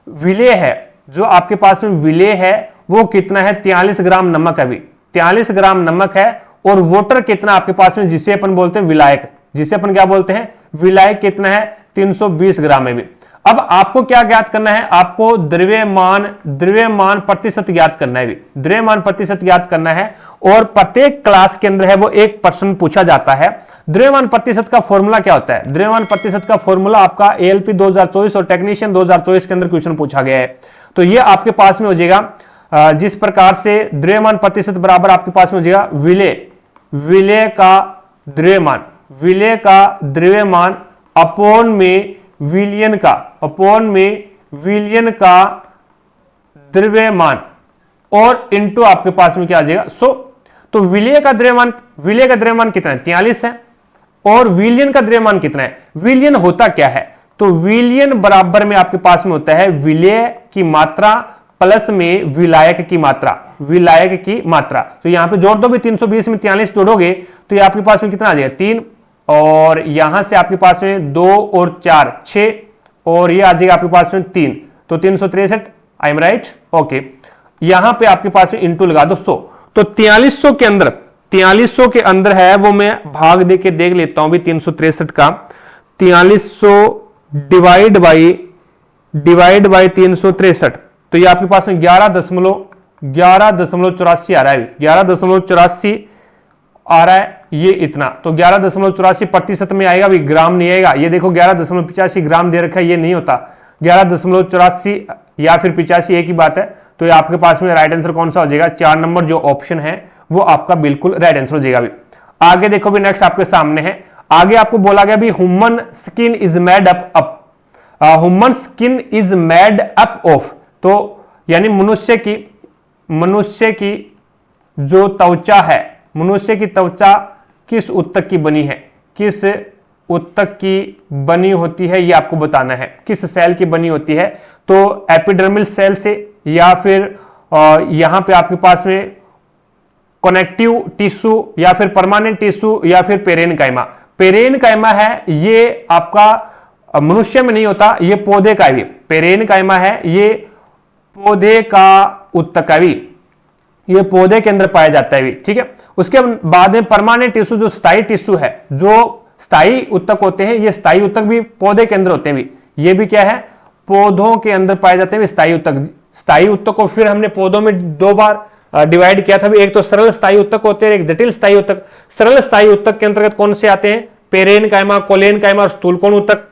विलेय है, जो आपके पास में विलेय है वो कितना है 43 ग्राम नमक है भी, 43 ग्राम नमक है, और वाटर कितना आपके पास में जिसे अपन बोलते हैं विलायक, जिसे अपन क्या बोलते हैं विलायक, कितना है 320 ग्राम है भी। अब आपको क्या ज्ञात करना है, आपको द्रव्यमान प्रतिशत ज्ञात करना है भी, द्रव्यमान प्रतिशत ज्ञात करना है, और प्रत्येक क्लास के अंदर है वो एक प्रश्न पूछा जाता है। द्रव्यमान प्रतिशत का फॉर्मूला क्या होता है, द्रव्यमान प्रतिशत का फॉर्मूला आपका ALP 2024 और टेक्नीशियन 2024 के अंदर क्वेश्चन पूछा गया है। तो ये आपके पास में हो जाएगा जिस प्रकार से द्रव्यमान प्रतिशत बराबर आपके पास में हो जाएगा विलेय का द्रव्यमान अपॉन में विलयन का द्रव्यमान, और इनटू आपके पास में क्या आ जाएगा 100। तो विलेय का द्रव्यमान कितना है 43 है, और विलयन का द्रव्यमान कितना है, विलयन होता क्या है, तो विलयन बराबर में आपके पास में होता है विलेय की मात्रा प्लस में विलायक की मात्रा। तो यहां पे जोड़ दो भी, 320 में 43 जोड़ोगे तो ये आपके पास में कितना आ जाएगा 3, और यहां से आपके पास में 2 और 4 6, और ये आ जाएगा आपके पास में 3, तो 363। I am right, okay. यहां पे आपके पास में इंटू लगा दो 100, तो 4300 के अंदर है वो मैं भाग दे के देख लेता हूं भी 363 का, 4300 डिवाइड बाई 363, तो ये आपके पास में 11.84 आ रहा है, 11.84 आ रहा है, ये इतना, तो 11.84% में आएगा भी, ग्राम नहीं आएगा। ये देखो 11.85 ग्राम दे रखा है, ये नहीं होता, 11.84 या फिर 85 एक ही बात है। तो ये आपके पास में राइट आंसर कौन सा हो जाएगा, 4 नंबर जो ऑप्शन है वो आपका बिल्कुल राइट आंसर हो जाएगा भी। आगे देखो भी, नेक्स्ट आपके सामने है, आगे आपको बोला गया भी human skin is made up human skin is made up of, तो यानी मनुष्य की जो त्वचा है, मनुष्य की त्वचा किस उत्तक की बनी है, किस उत्तक की बनी होती है, ये आपको बताना है, किस सेल की बनी होती है। तो एपिडर्मल सेल से, या फिर यहां पे आपके पास में कनेक्टिव टिश्यू, या फिर परमानेंट टिश्यू, या फिर पेरेनकाइमा। पेरेनकाइमा है ये आपका मनुष्य में नहीं होता, ये पौधे का भी पेरेनकाइमा है, ये पौधे का उत्तक है भी, ये पौधे के अंदर पाया जाता है भी, ठीक है। उसके बाद में परमानेंट टिश्यू, जो स्थायी टिश्यू है, जो स्थायी उत्तक होते हैं, ये स्थायी उत्तक भी पौधे के अंदर होते हैं भी, ये भी क्या है, पौधों के अंदर पाए जाते हैं स्थायी उत्तक। स्थायी उत्तक को फिर हमने पौधों में 2 बार डिवाइड किया था भी, एक तो सरल स्थायी उत्तक होते हैं, एक जटिल स्थायी उत्तक। सरल स्थायी उत्तक के अंतर्गत कौन से आते हैं, पेरेनकाइमा, कोलेनकाइमा और स्थूलकोण उत्तक,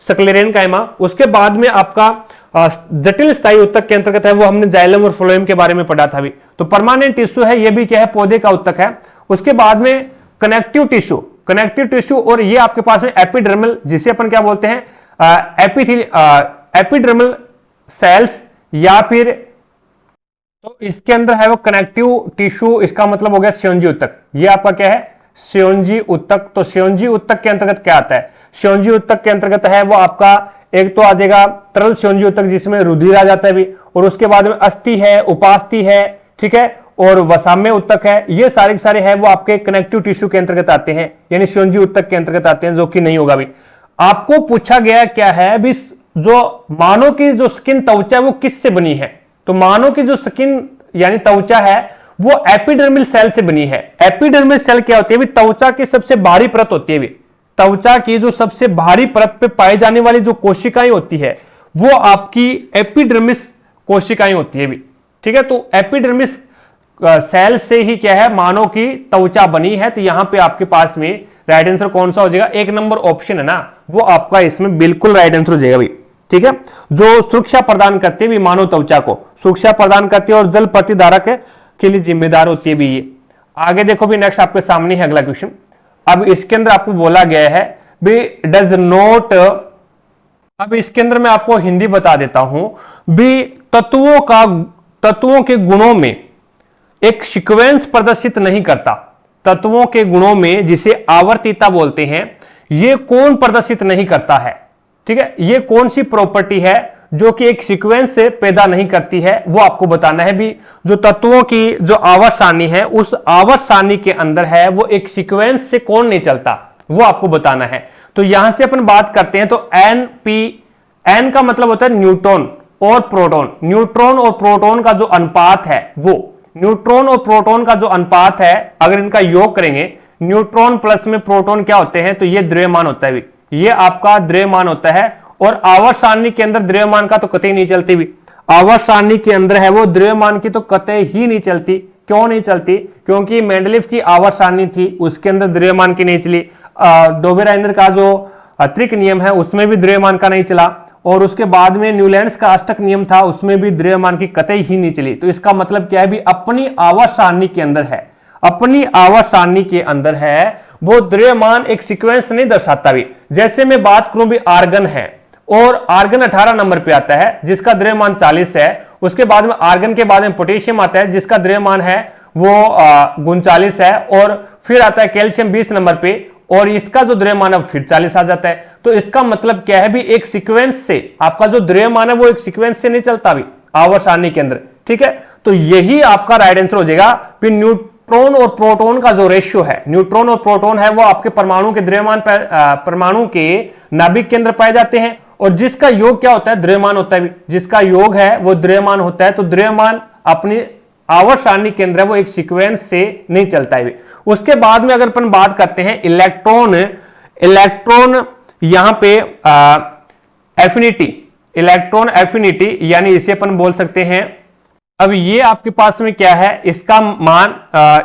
स्क्लेरेनकाइमा। उसके बाद में आपका जटिल स्थायी उत्तक के अंतर्गत है, वो हमने जाइलम और फ्लोएम के बारे में पढ़ा था भी। तो परमानेंट टिश्यू है, ये भी क्या है, पौधे का उत्तक है। उसके बाद में कनेक्टिव टिश्यू, और ये आपके पास में एपिडर्मल, जिसे अपन क्या बोलते हैं, एपिडर्मल सेल्स, या फिर तो इसके अंदर है वो कनेक्टिव टिश्यू, इसका मतलब हो गया स्योंजी उत्तक। ये आपका क्या है, स्योंजी उत्तक। तो स्योंजी उत्तक के अंतर्गत क्या आता है, स्योंजी उत्तक के अंतर्गत है वो आपका, एक तो आ जाएगा तरल स्योंजी उत्तक जिसमें रुधिर आ जाता है भी, और उसके बाद में अस्थि है, उपास्थि है, ठीक है, और वसाम्य उत्तक है। ये सारे के सारे है वो आपके कनेक्टिव टिश्यू के अंतर्गत आते हैं, यानी स्योंजी उत्तक के अंतर्गत आते हैं, जो कि नहीं होगा भी। आपको पूछा गया क्या है भी, जो मानव की जो स्किन त्वचा है वो किससे बनी है, तो मानव की जो स्किन यानी त्वचा है वो एपिडर्मल सेल से बनी है। एपिडर्मल सेल क्या होती है भी, त्वचा की सबसे बाहरी परत होती है भी, त्वचा की जो सबसे बाहरी परत पे पाई जाने वाली जो कोशिकाएं होती है वो आपकी एपिडर्मिस कोशिकाएं होती है भी, ठीक है। तो एपिडर्मिस सेल से ही क्या है, मानव की त्वचा बनी है। तो यहां पे आपके पास में राइट आंसर कौन सा हो जाएगा, 1 नंबर ऑप्शन है ना, वो आपका इसमें बिल्कुल राइट आंसर हो जाएगा भाई, ठीक है। जो सुरक्षा प्रदान करती है भी, मानव त्वचा को सुरक्षा प्रदान करती है और जल प्रतिधारक के लिए जिम्मेदार होती है भी ये। आगे देखो भी, नेक्स्ट आपके सामने है अगला क्वेश्चन। अब इसके अंदर आपको बोला गया है भी डज नॉट, अब इसके अंदर मैं आपको हिंदी बता देता हूं भी, तत्वों के गुणों में एक सीक्वेंस प्रदर्शित नहीं करता। तत्वों के गुणों में जिसे आवर्तीता बोलते हैं, ये कौन प्रदर्शित नहीं करता है, ठीक है। ये कौन सी प्रॉपर्टी है जो कि एक सीक्वेंस से पैदा नहीं करती है, वो आपको बताना है भी। जो तत्वों की जो आवर्त सारणी है, उस आवर्त सारणी के अंदर है वो एक सीक्वेंस से कौन नहीं चलता, वो आपको बताना है। तो यहां से अपन बात करते हैं, तो एन का मतलब होता है न्यूट्रॉन और प्रोटॉन। न्यूट्रॉन और प्रोटॉन का जो अनुपात है, वो न्यूट्रॉन और प्रोटॉन का जो अनुपात है, अगर इनका योग करेंगे, न्यूट्रॉन प्लस में प्रोटॉन क्या होते हैं, तो ये द्रव्यमान होता है भी, ये आपका द्रव्यमान होता है। और आवर्त सारणी के अंदर द्रव्यमान का तो कतई नहीं चलती भी, आवर्त सारणी के अंदर है वो द्रव्यमान की तो कतई ही नहीं चलती। क्यों नहीं चलती, क्योंकि मेंडलीफ की आवर्त सारणी थी, उसके अंदर द्रव्यमान की नहीं चली। डोबेराइनर का जो त्रिक नियम है उसमें भी द्रव्यमान का नहीं चला, और उसके बाद में न्यूलैंड्स का अष्टक नियम था, उसमें भी द्रव्यमान की कतई ही नहीं चली। तो इसका मतलब क्या है भी, अपनी आवर्त सारणी के अंदर है, अपनी आवर्त सारणी के अंदर है वो द्रव्यमान एक सीक्वेंस नहीं दर्शाता भी। जैसे मैं बात करूं भी, आर्गन है और आर्गन 18 नंबर पे आता है जिसका द्रव्यमान 40 है। उसके बाद में आर्गन के बाद में पोटेशियम आता है जिसका द्रव्यमान है वो 39 है, और फिर आता है कैल्शियम 20 नंबर पे, और इसका जो द्रव्यमान है फिर 40 आ जाता है। तो इसका मतलब क्या है भी, एक सीक्वेंस से आपका जो द्रव्यमान है वो एक सीक्वेंस से नहीं चलता भी आवर्त सारणी के अंदर, ठीक है। तो यही आपका राइट आंसर हो जाएगा। फिर न्यूट्रॉन और प्रोटॉन का जो रेशियो है, न्यूट्रॉन और प्रोटॉन है वो आपके परमाणु के द्रव्यमान, परमाणु के नाभिक के अंदर पाए जाते हैं, और जिसका योग क्या होता है, द्रव्यमान होता है, जिसका योग है वो द्रव्यमान होता है। तो द्रव्यमान अपनी आवर्त सारणी के अंदर वो एक सीक्वेंस से नहीं चलता है। उसके बाद में अगर अपन बात करते हैं इलेक्ट्रॉन, इलेक्ट्रॉन यहां पे एफिनिटी, इलेक्ट्रॉन एफिनिटी, यानी इसे अपन बोल सकते हैं। अब ये आपके पास में क्या है, इसका मान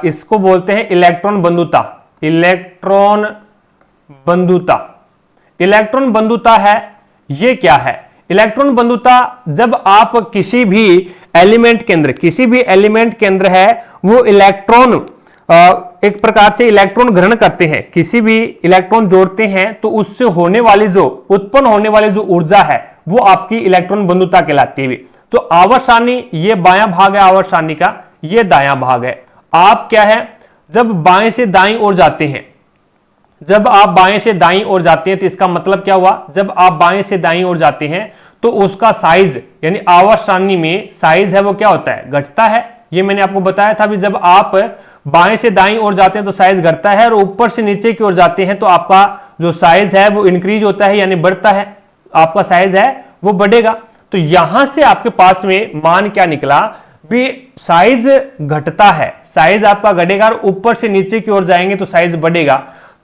इसको बोलते हैं इलेक्ट्रॉन बंधुता। इलेक्ट्रॉन बंधुता, इलेक्ट्रॉन बंधुता है, ये क्या है? इलेक्ट्रॉन बंधुता, जब आप किसी भी एलिमेंट के अंदर, किसी भी एलिमेंट के अंदर है वो इलेक्ट्रॉन एक प्रकार से इलेक्ट्रॉन ग्रहण करते हैं, किसी भी इलेक्ट्रॉन जोड़ते हैं, तो उससे होने वाली जो उत्पन्न होने वाली जो ऊर्जा है वो आपकी इलेक्ट्रॉन बंधुता कहलाती है। तो आवर्त सारणी, ये बायां भाग है आवर्त सारणी का, ये दायां भाग है। आप क्या है, जब बाएं से दाईं ओर जाते हैं, जब आप बाएं से दाईं ओर जाते हैं तो इसका मतलब क्या हुआ, जब आप बाएं से दाईं ओर जाते हैं तो उसका साइज, यानी आवर्त सारणी में साइज है वो क्या होता है, घटता है। ये मैंने आपको बताया था भी, जब आप बाएं से दाईं ओर जाते हैं तो साइज घटता है, और ऊपर से नीचे की ओर जाते हैं तो आपका जो साइज है वो इंक्रीज होता है, यानी बढ़ता है, आपका साइज है वो बढ़ेगा। तो यहां से आपके पास में मान क्या निकला भी, साइज घटता है, साइज आपका घटेगा, और ऊपर से नीचे की ओर जाएंगे तो साइज बढ़ेगा।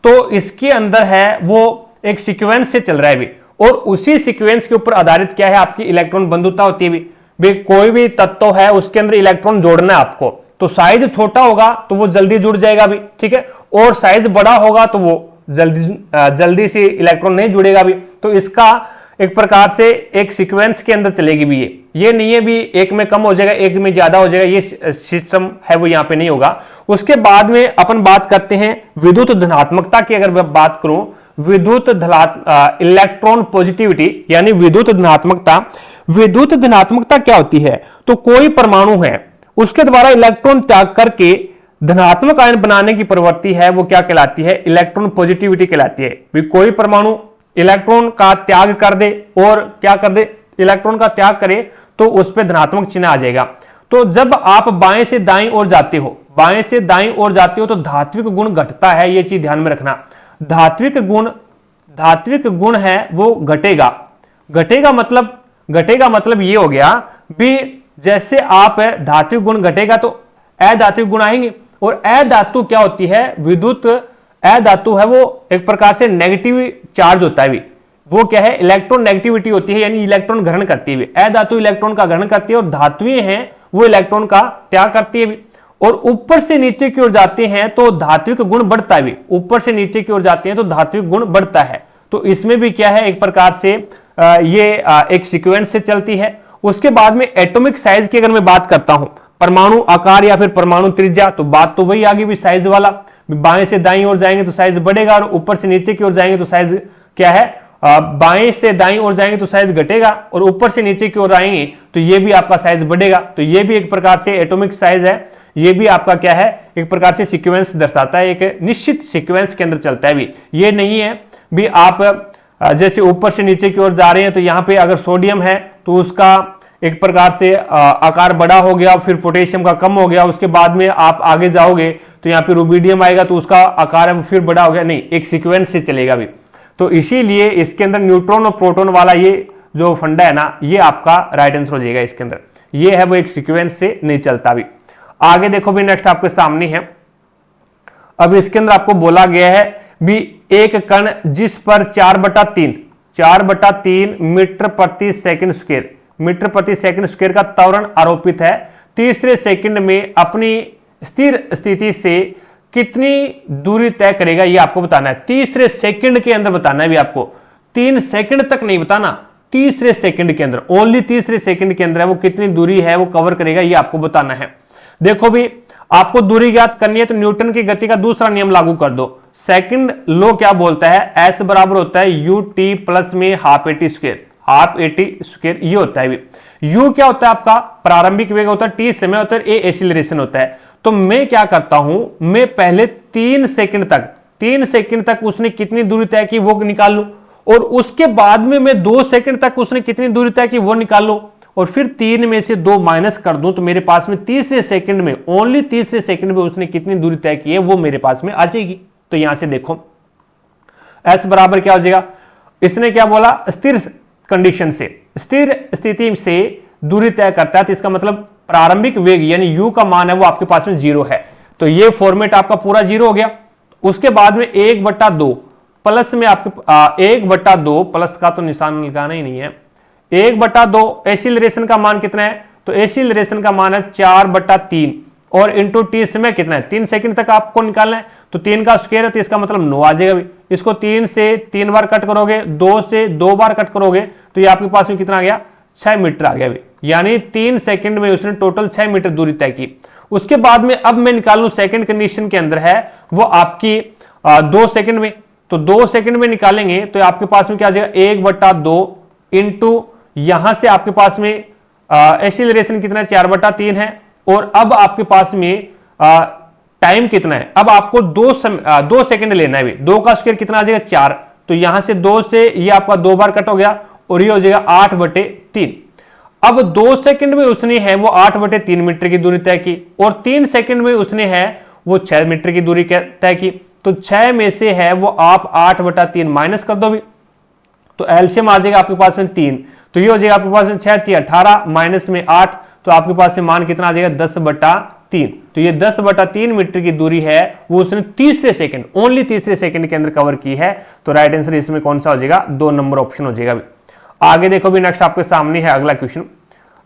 तो इसके अंदर है वो एक सीक्वेंस से चल रहा है भी, और उसी सीक्वेंस के ऊपर आधारित क्या है, आपकी इलेक्ट्रॉन बंधुता होती है भी। कोई भी तत्व है उसके अंदर इलेक्ट्रॉन जोड़ना है आपको, तो साइज छोटा होगा तो वो जल्दी जुड़ जाएगा भी, ठीक है, और साइज बड़ा होगा तो वो जल्दी से इलेक्ट्रॉन नहीं जुड़ेगा भी। तो इसका एक प्रकार से एक सीक्वेंस के अंदर चलेगी भी, ये नहीं है भी एक में कम हो जाएगा एक में ज्यादा हो जाएगा, ये सिस्टम है वो यहां पे नहीं होगा। उसके बाद में अपन बात करते हैं विद्युत धनात्मकता की। अगर मैं बात करूं विद्युत इलेक्ट्रॉन पॉजिटिविटी, यानी विद्युत धनात्मकता। विद्युत धनात्मकता क्या होती है, तो कोई परमाणु है उसके द्वारा इलेक्ट्रॉन त्याग करके धनात्मक आयन बनाने की प्रवृत्ति है वो क्या कहलाती है, इलेक्ट्रॉन पॉजिटिविटी कहलाती है। भी कोई परमाणु इलेक्ट्रॉन का त्याग कर दे, और क्या कर दे, इलेक्ट्रॉन का त्याग करे, तो उस पर धनात्मक चिन्ह आ जाएगा। तो जब आप बाएं से दाईं ओर जाते हो, बाएं से दाईं ओर जाते हो तो धात्विक गुण घटता है, ये चीज ध्यान में रखना। धात्विक गुण है वो घटेगा। घटेगा मतलब ये हो गया भी, जैसे आप धात्विक गुण घटेगा तो अधात्विक गुण आएंगे, और अधातु क्या होती है, विद्युत अधातु है वो एक प्रकार से नेगेटिव चार्ज होता है भी, वो क्या है, इलेक्ट्रॉन नेगेटिविटी होती है, यानी इलेक्ट्रॉन ग्रहण करती है। अधातु इलेक्ट्रॉन का ग्रहण करती है, और धातुएं हैं वो इलेक्ट्रॉन का त्याग करती है भी। और ऊपर से नीचे की ओर जाते हैं तो धात्विक गुण बढ़ता है भी, ऊपर से नीचे की ओर जाते हैं तो धात्विक गुण बढ़ता है। तो इसमें भी क्या है, एक प्रकार से ये एक सीक्वेंस से चलती है। उसके बाद में एटॉमिक साइज की अगर मैं बात करता हूं, परमाणु आकार या फिर परमाणु त्रिज्या, तो बात तो वही आ गई भी साइज वाला। बाएं से दाईं ओर जाएंगे तो साइज बढ़ेगा, और ऊपर से नीचे की ओर जाएंगे तो साइज क्या है, बाएं से दाईं ओर जाएंगे तो साइज घटेगा, और ऊपर से नीचे की ओर आएंगे तो ये भी आपका साइज बढ़ेगा। तो ये भी एक प्रकार से एटॉमिक साइज है, ये भी आपका क्या है, एक प्रकार से सीक्वेंस दर्शाता है, एक निश्चित सीक्वेंस के अंदर चलता है भी। ये नहीं है भी आप जैसे ऊपर से नीचे की ओर जा रहे हैं तो यहां पे अगर सोडियम है तो उसका एक प्रकार से आकार बड़ा हो गया, फिर पोटेशियम का कम हो गया, उसके बाद में आप आगे जाओगे तो यहाँ पे रुबिडियम आएगा तो उसका आकार है वो फिर बड़ा हो गया, नहीं, एक सीक्वेंस से चलेगा भी। तो इसीलिए इसके अंदर न्यूट्रॉन और प्रोटॉन वाला ये जो फंडा है ना, ये आपका राइट आंसर हो जाएगा इसके अंदर, ये है वो एक सीक्वेंस से नहीं चलता भी। आगे देखो भी, नेक्स्ट आपके सामने है। अब इसके अंदर आपको बोला गया है भी, एक कण जिस पर 4/3 मीटर प्रति सेकंड स्क्वायर का त्वरण आरोपित है, तीसरे सेकंड में अपनी स्थिर स्थिति से कितनी दूरी तय करेगा, ये आपको बताना है। तीसरे सेकंड के अंदर बताना है भी आपको, 3 सेकंड तक नहीं बताना, तीसरे सेकंड के अंदर, ओनली तीसरे सेकंड के अंदर है वो कितनी दूरी है वो कवर करेगा, ये आपको बताना है। देखो भी, आपको दूरी ज्ञात करनी है तो न्यूटन की गति का दूसरा नियम लागू कर दो। सेकंड लॉ क्या बोलता है, एस बराबर होता है यू टी प्लस में हाफ ए टी स्क्वायर, ये होता है। यू क्या होता है आपका प्रारंभिक वेग होता है, टी समय होता है, ए एक्सीलरेशन होता है। तो मैं क्या करता हूं, मैं पहले 3 सेकंड तक उसने कितनी दूरी तय की वो निकाल लूं, और उसके बाद में मैं 2 सेकंड तक उसने कितनी दूरी तय की वो निकाल लूं, और फिर 3 में से 2 माइनस कर दूं, तो मेरे पास में तीसरे सेकंड में, ओनली तीसरे सेकंड में उसने कितनी दूरी तय की है वो मेरे पास में आ जाएगी। तो यहां से देखो S बराबर क्या हो जाएगा, इसने क्या बोला, स्थिर कंडीशन से, स्थिर स्थिति से दूरी तय करता है, तो इसका मतलब प्रारंभिक वेग यानी u का मान है वो आपके पास में 0 है। तो ये फॉर्मेट आपका पूरा 0 हो गया। उसके बाद में 1/2 प्लस में आपके 1/2 प्लस का तो निशान लगाना ही नहीं है, 1/2 एक्सीलरेशन का मान कितना है, तो एक्सीलरेशन का मान है 4/3 और इंटू टी समय कितना है 3 सेकंड तक आपको निकालना है, तो 3 का स्क्वायर है तो इसका मतलब 9 आ जाएगा। इसको 3 से 3 बार कट करोगे, 2 से 2 बार कट करोगे तो ये आपके पास में कितना आ गया 6 मीटर आ गया। यानी 3 सेकंड में उसने टोटल 6 मीटर दूरी तय की। उसके बाद में अब मैं निकालूं सेकंड कंडीशन के अंदर है वो आपकी 2 सेकंड में, तो 2 सेकंड में निकालेंगे तो आपके पास में क्या आ जाएगा 1/2 इंटू यहां से आपके पास में एक्सीलरेशन कितना है 4/3 है और अब आपके पास में टाइम कितना है, अब आपको 2 सेकंड लेना है। 2 का स्क्वायर कितना आ जाएगा 4, तो यहां से 2 से ये आपका 2 बार कट हो गया और ये हो जाएगा 8/3। अब 2 सेकंड में उसने है वो 8/3 मीटर की दूरी तय की और 3 सेकंड में उसने है वो 6 मीटर की दूरी तय की, तो 6 में से है वो आप 8/3 माइनस कर दो भी, तो एलसीएम आ जाएगा आपके पास में 3, तो ये हो जाएगा आपके पास में 6 18 माइनस में 8, तो आपके पास में मान कितना आ जाएगा 10/3। तो ये 10/3 मीटर की दूरी है वो उसने तीसरे सेकंड, ओनली तीसरे सेकंड के अंदर कवर की है। तो राइट आंसर इसमें कौन सा हो जाएगा 2 नंबर ऑप्शन हो जाएगा। आगे देखो भी नेक्स्ट आपके सामने है अगला क्वेश्चन।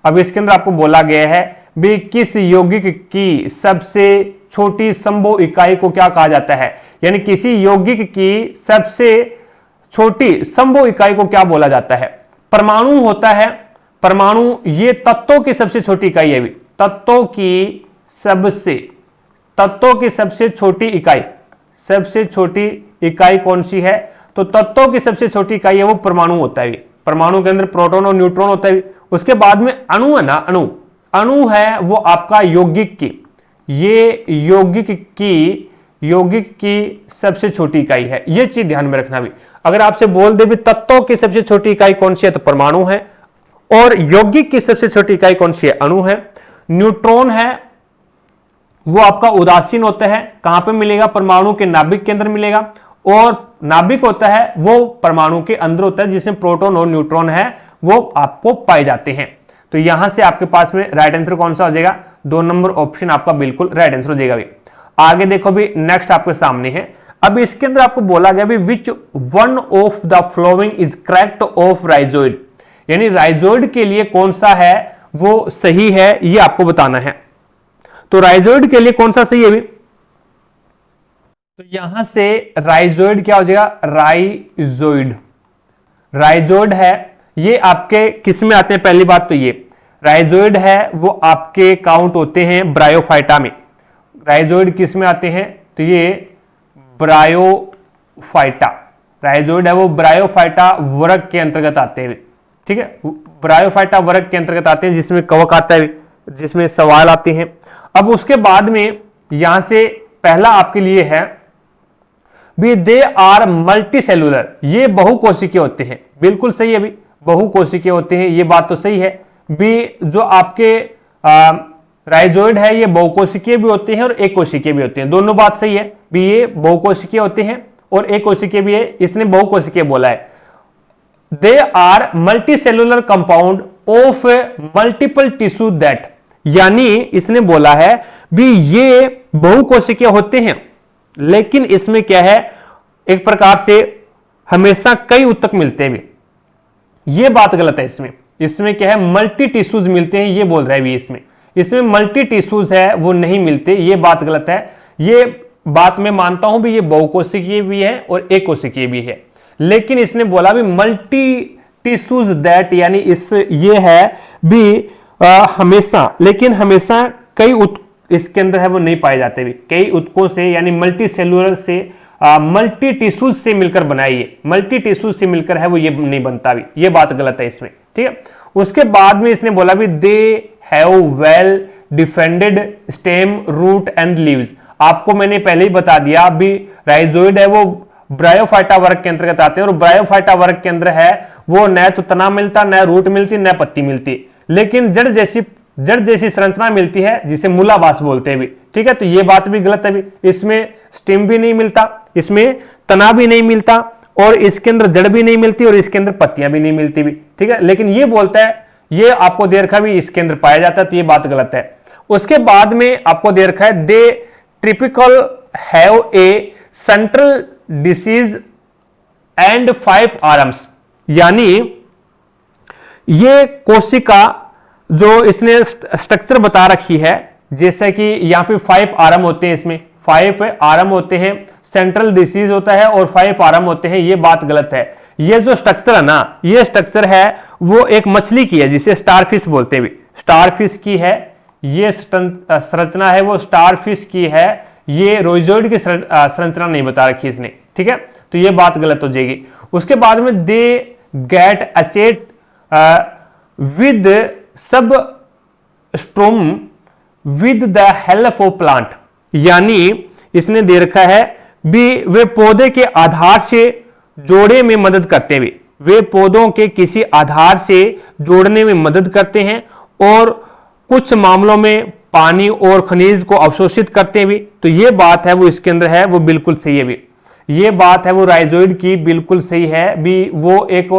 अब इसके अंदर आपको बोला गया है भी किस यौगिक की सबसे छोटी संभव इकाई को क्या कहा जाता है, यानी किसी यौगिक की सबसे छोटी संभव इकाई को क्या बोला जाता है। परमाणु होता है, परमाणु ये तत्वों की सबसे छोटी इकाई है। तत्वों की सबसे छोटी इकाई, सबसे छोटी इकाई कौन सी है, तो तत्वों की सबसे छोटी इकाई है वो परमाणु होता है। परमाणु के अंदर प्रोटॉन और न्यूट्रॉन होता है। उसके बाद में अणु है ना, अणु है वो आपका यौगिक की, ये यौगिक की सबसे छोटी इकाई है। ये चीज ध्यान में रखना भी, अगर आपसे बोल दे भी तत्वों की सबसे छोटी इकाई कौन सी है तो परमाणु है, और यौगिक की सबसे छोटी इकाई कौन सी है अणु है। न्यूट्रॉन है वो आपका उदासीन होता है, कहां पे मिलेगा परमाणु के नाभिक के अंदर मिलेगा, और नाभिक होता है वो परमाणु के अंदर होता है जिसमें प्रोटॉन और न्यूट्रॉन है वो आपको पाए जाते हैं। तो यहां से आपके पास में राइट आंसर कौन सा हो जाएगा 2 नंबर ऑप्शन आपका बिल्कुल राइट आंसर हो जाएगा। भी आगे देखो भी नेक्स्ट आपके सामने है। अब इसके अंदर आपको बोला गया भी which one of the following is correct of rhizoid, यानी राइजोइड के लिए कौन सा है वो सही है ये आपको बताना है। तो राइजोइड के लिए कौन सा सही है भी, तो यहां से राइजोइड क्या हो जाएगा राइजोइड है ये आपके किस में आते हैं, पहली बात तो ये राइजोइड है वो आपके काउंट होते हैं ब्रायोफाइटा में। राइजोइड किस में आते हैं, तो ये ब्रायोफाइटा, राइजोइड है वो ब्रायोफाइटा वर्ग के अंतर्गत आते हैं। ठीक है, ब्रायोफाइटा वर्ग के अंतर्गत आते हैं जिसमें कवक आता है, जिसमें सवाल आते हैं। अब उसके बाद में यहां से पहला आपके लिए है भी दे आर मल्टी सेलुलर, ये बहुकोशिकीय होते हैं। बिल्कुल सही है भी, बहुकोशिकीय होते हैं, ये बात तो सही है भी। जो आपके राइजोइड है ये बहुकोशिकीय भी होते हैं और एक कोशिकीय भी होते हैं, दोनों बात सही है भी। ये बहुकोशिकीय होते हैं और एक कोशिकीय भी है, इसने बहुकोशिकीय बोला है। They are multicellular compound of multiple tissue that, यानी इसने बोला है भी ये बहुकोशिकीय होते हैं लेकिन इसमें क्या है एक प्रकार से हमेशा कई उत्तक मिलते हैं भी, ये बात गलत है। इसमें क्या है मल्टी टिश्यूज मिलते हैं ये बोल रहा है भी, इसमें मल्टी टिश्यूज है वो नहीं मिलते, ये बात गलत है। ये बात मैं मानता हूं भी ये बहुकोशिकीय भी है और एक कोशिकीय भी है, लेकिन इसने बोला भी मल्टी टिश्यूज दैट, यानी इस ये है भी हमेशा, लेकिन हमेशा कई इसके अंदर है वो नहीं पाए जाते भी, कई उत्कों से यानी मल्टी सेलुलर से मल्टी टिश्यूज से मिलकर बनाइए, मल्टी टिश्यूज से मिलकर है वो ये नहीं बनता भी, ये बात गलत है इसमें। ठीक है, उसके बाद में इसने बोला भी they have well defended stem root and leaves. आपको मैंने पहले ही बता दिया भी राइजोइड है वो ब्रायोफाइटा वर्ग के अंतर्गत आते हैं और ब्रायोफाइटा वर्ग के अंदर है वो न तो तना मिलता, न रूट मिलती, न पत्ती मिलती, लेकिन जड़ जैसी संरचना मिलती है जिसे मूलावास बोलते हैं भी। ठीक है, तो ये बात भी गलत है भी, इसमें स्टेम भी नहीं मिलता, इसमें तना भी नहीं मिलता और इसके अंदर जड़ भी नहीं मिलती और इसके अंदर पत्तियां भी नहीं मिलती भी। ठीक है, लेकिन ये बोलता है ये आपको दे रखा भी इसके अंदर पाया जाता है, तो ये बात गलत है। उसके बाद में आपको दे रखा है they typical have a central discs and 5 arms, यानी ये कोशिका जो इसने स्ट्रक्चर बता रखी है, जैसे कि यहाँ पे 5 आर्म होते हैं, इसमें 5 आर्म होते हैं, सेंट्रल डिसीज होता है और 5 आर्म होते हैं, ये बात गलत है। ये जो स्ट्रक्चर है ना, ये स्ट्रक्चर है वो एक मछली की है जिसे स्टारफिश बोलते हैं, स्टारफिश की है। ये संरचना है वो स्टारफिश की है, ये रोइजोइड की संरचना नहीं बता रखी इसने, ठीक है, तो ये बात गलत हो जाएगी। उसके बाद में दे गेट अचेट विद सब स्ट्रोम with the help of plant, यानी इसने दे रखा है भी वे पौधे के आधार से जोड़े में मदद करते हैं, वे पौधों के किसी आधार से जोड़ने में मदद करते हैं और कुछ मामलों में पानी और खनिज को अवशोषित करते हैं भी। तो ये बात है वो इसके अंदर है वो बिल्कुल सही है भी, ये बात है वो राइजोइड की बिल्कुल सही है भी। वो एक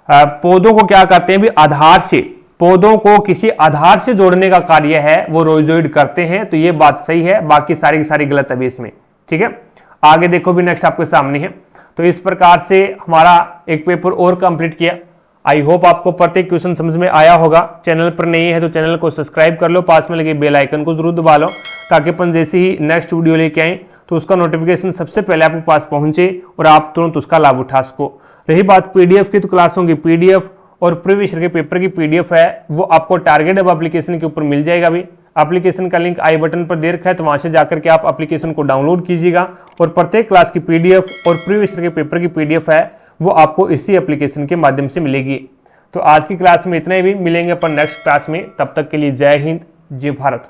पौधों को क्या करते हैं भी, आधार से, पौधों को किसी आधार से जोड़ने का कार्य है वो रोइजोइड करते हैं, तो ये बात सही है। बाकी सारी की सारी गलत है भी इसमें, ठीक है। आगे देखो भी, नेक्स्ट आपके सामने है। तो इस प्रकार से हमारा एक पेपर और कंप्लीट किया। आई होप आपको प्रत्येक क्वेश्चन समझ में आया होगा। चैनल पर नहीं है तो चैनल को सब्सक्राइब कर लो, पास में लगे बेल आइकन को जरूर दबा लो, ताकि अपन जैसे ही नेक्स्ट वीडियो लेके आए तो उसका नोटिफिकेशन सबसे पहले आपके पास पहुंचे और आप तुरंत उसका लाभ उठा सको। रही बात पीडीएफ की, तो क्लासों की पीडीएफ और प्रीवियस ईयर के पेपर की पीडीएफ है वो आपको टारगेट अब एप्लीकेशन के ऊपर मिल जाएगा भी। एप्लीकेशन का लिंक आई बटन पर दे रखा है, तो वहां से जाकर के आप एप्लीकेशन को डाउनलोड कीजिएगा और प्रत्येक क्लास की पीडीएफ और प्रीवियस ईयर के पेपर की पीडीएफ है वो आपको इसी एप्लीकेशन के माध्यम से मिलेगी। तो आज की क्लास में इतना ही, भी मिलेंगे अपन नेक्स्ट क्लास में। तब तक के लिए जय हिंद, जय भारत।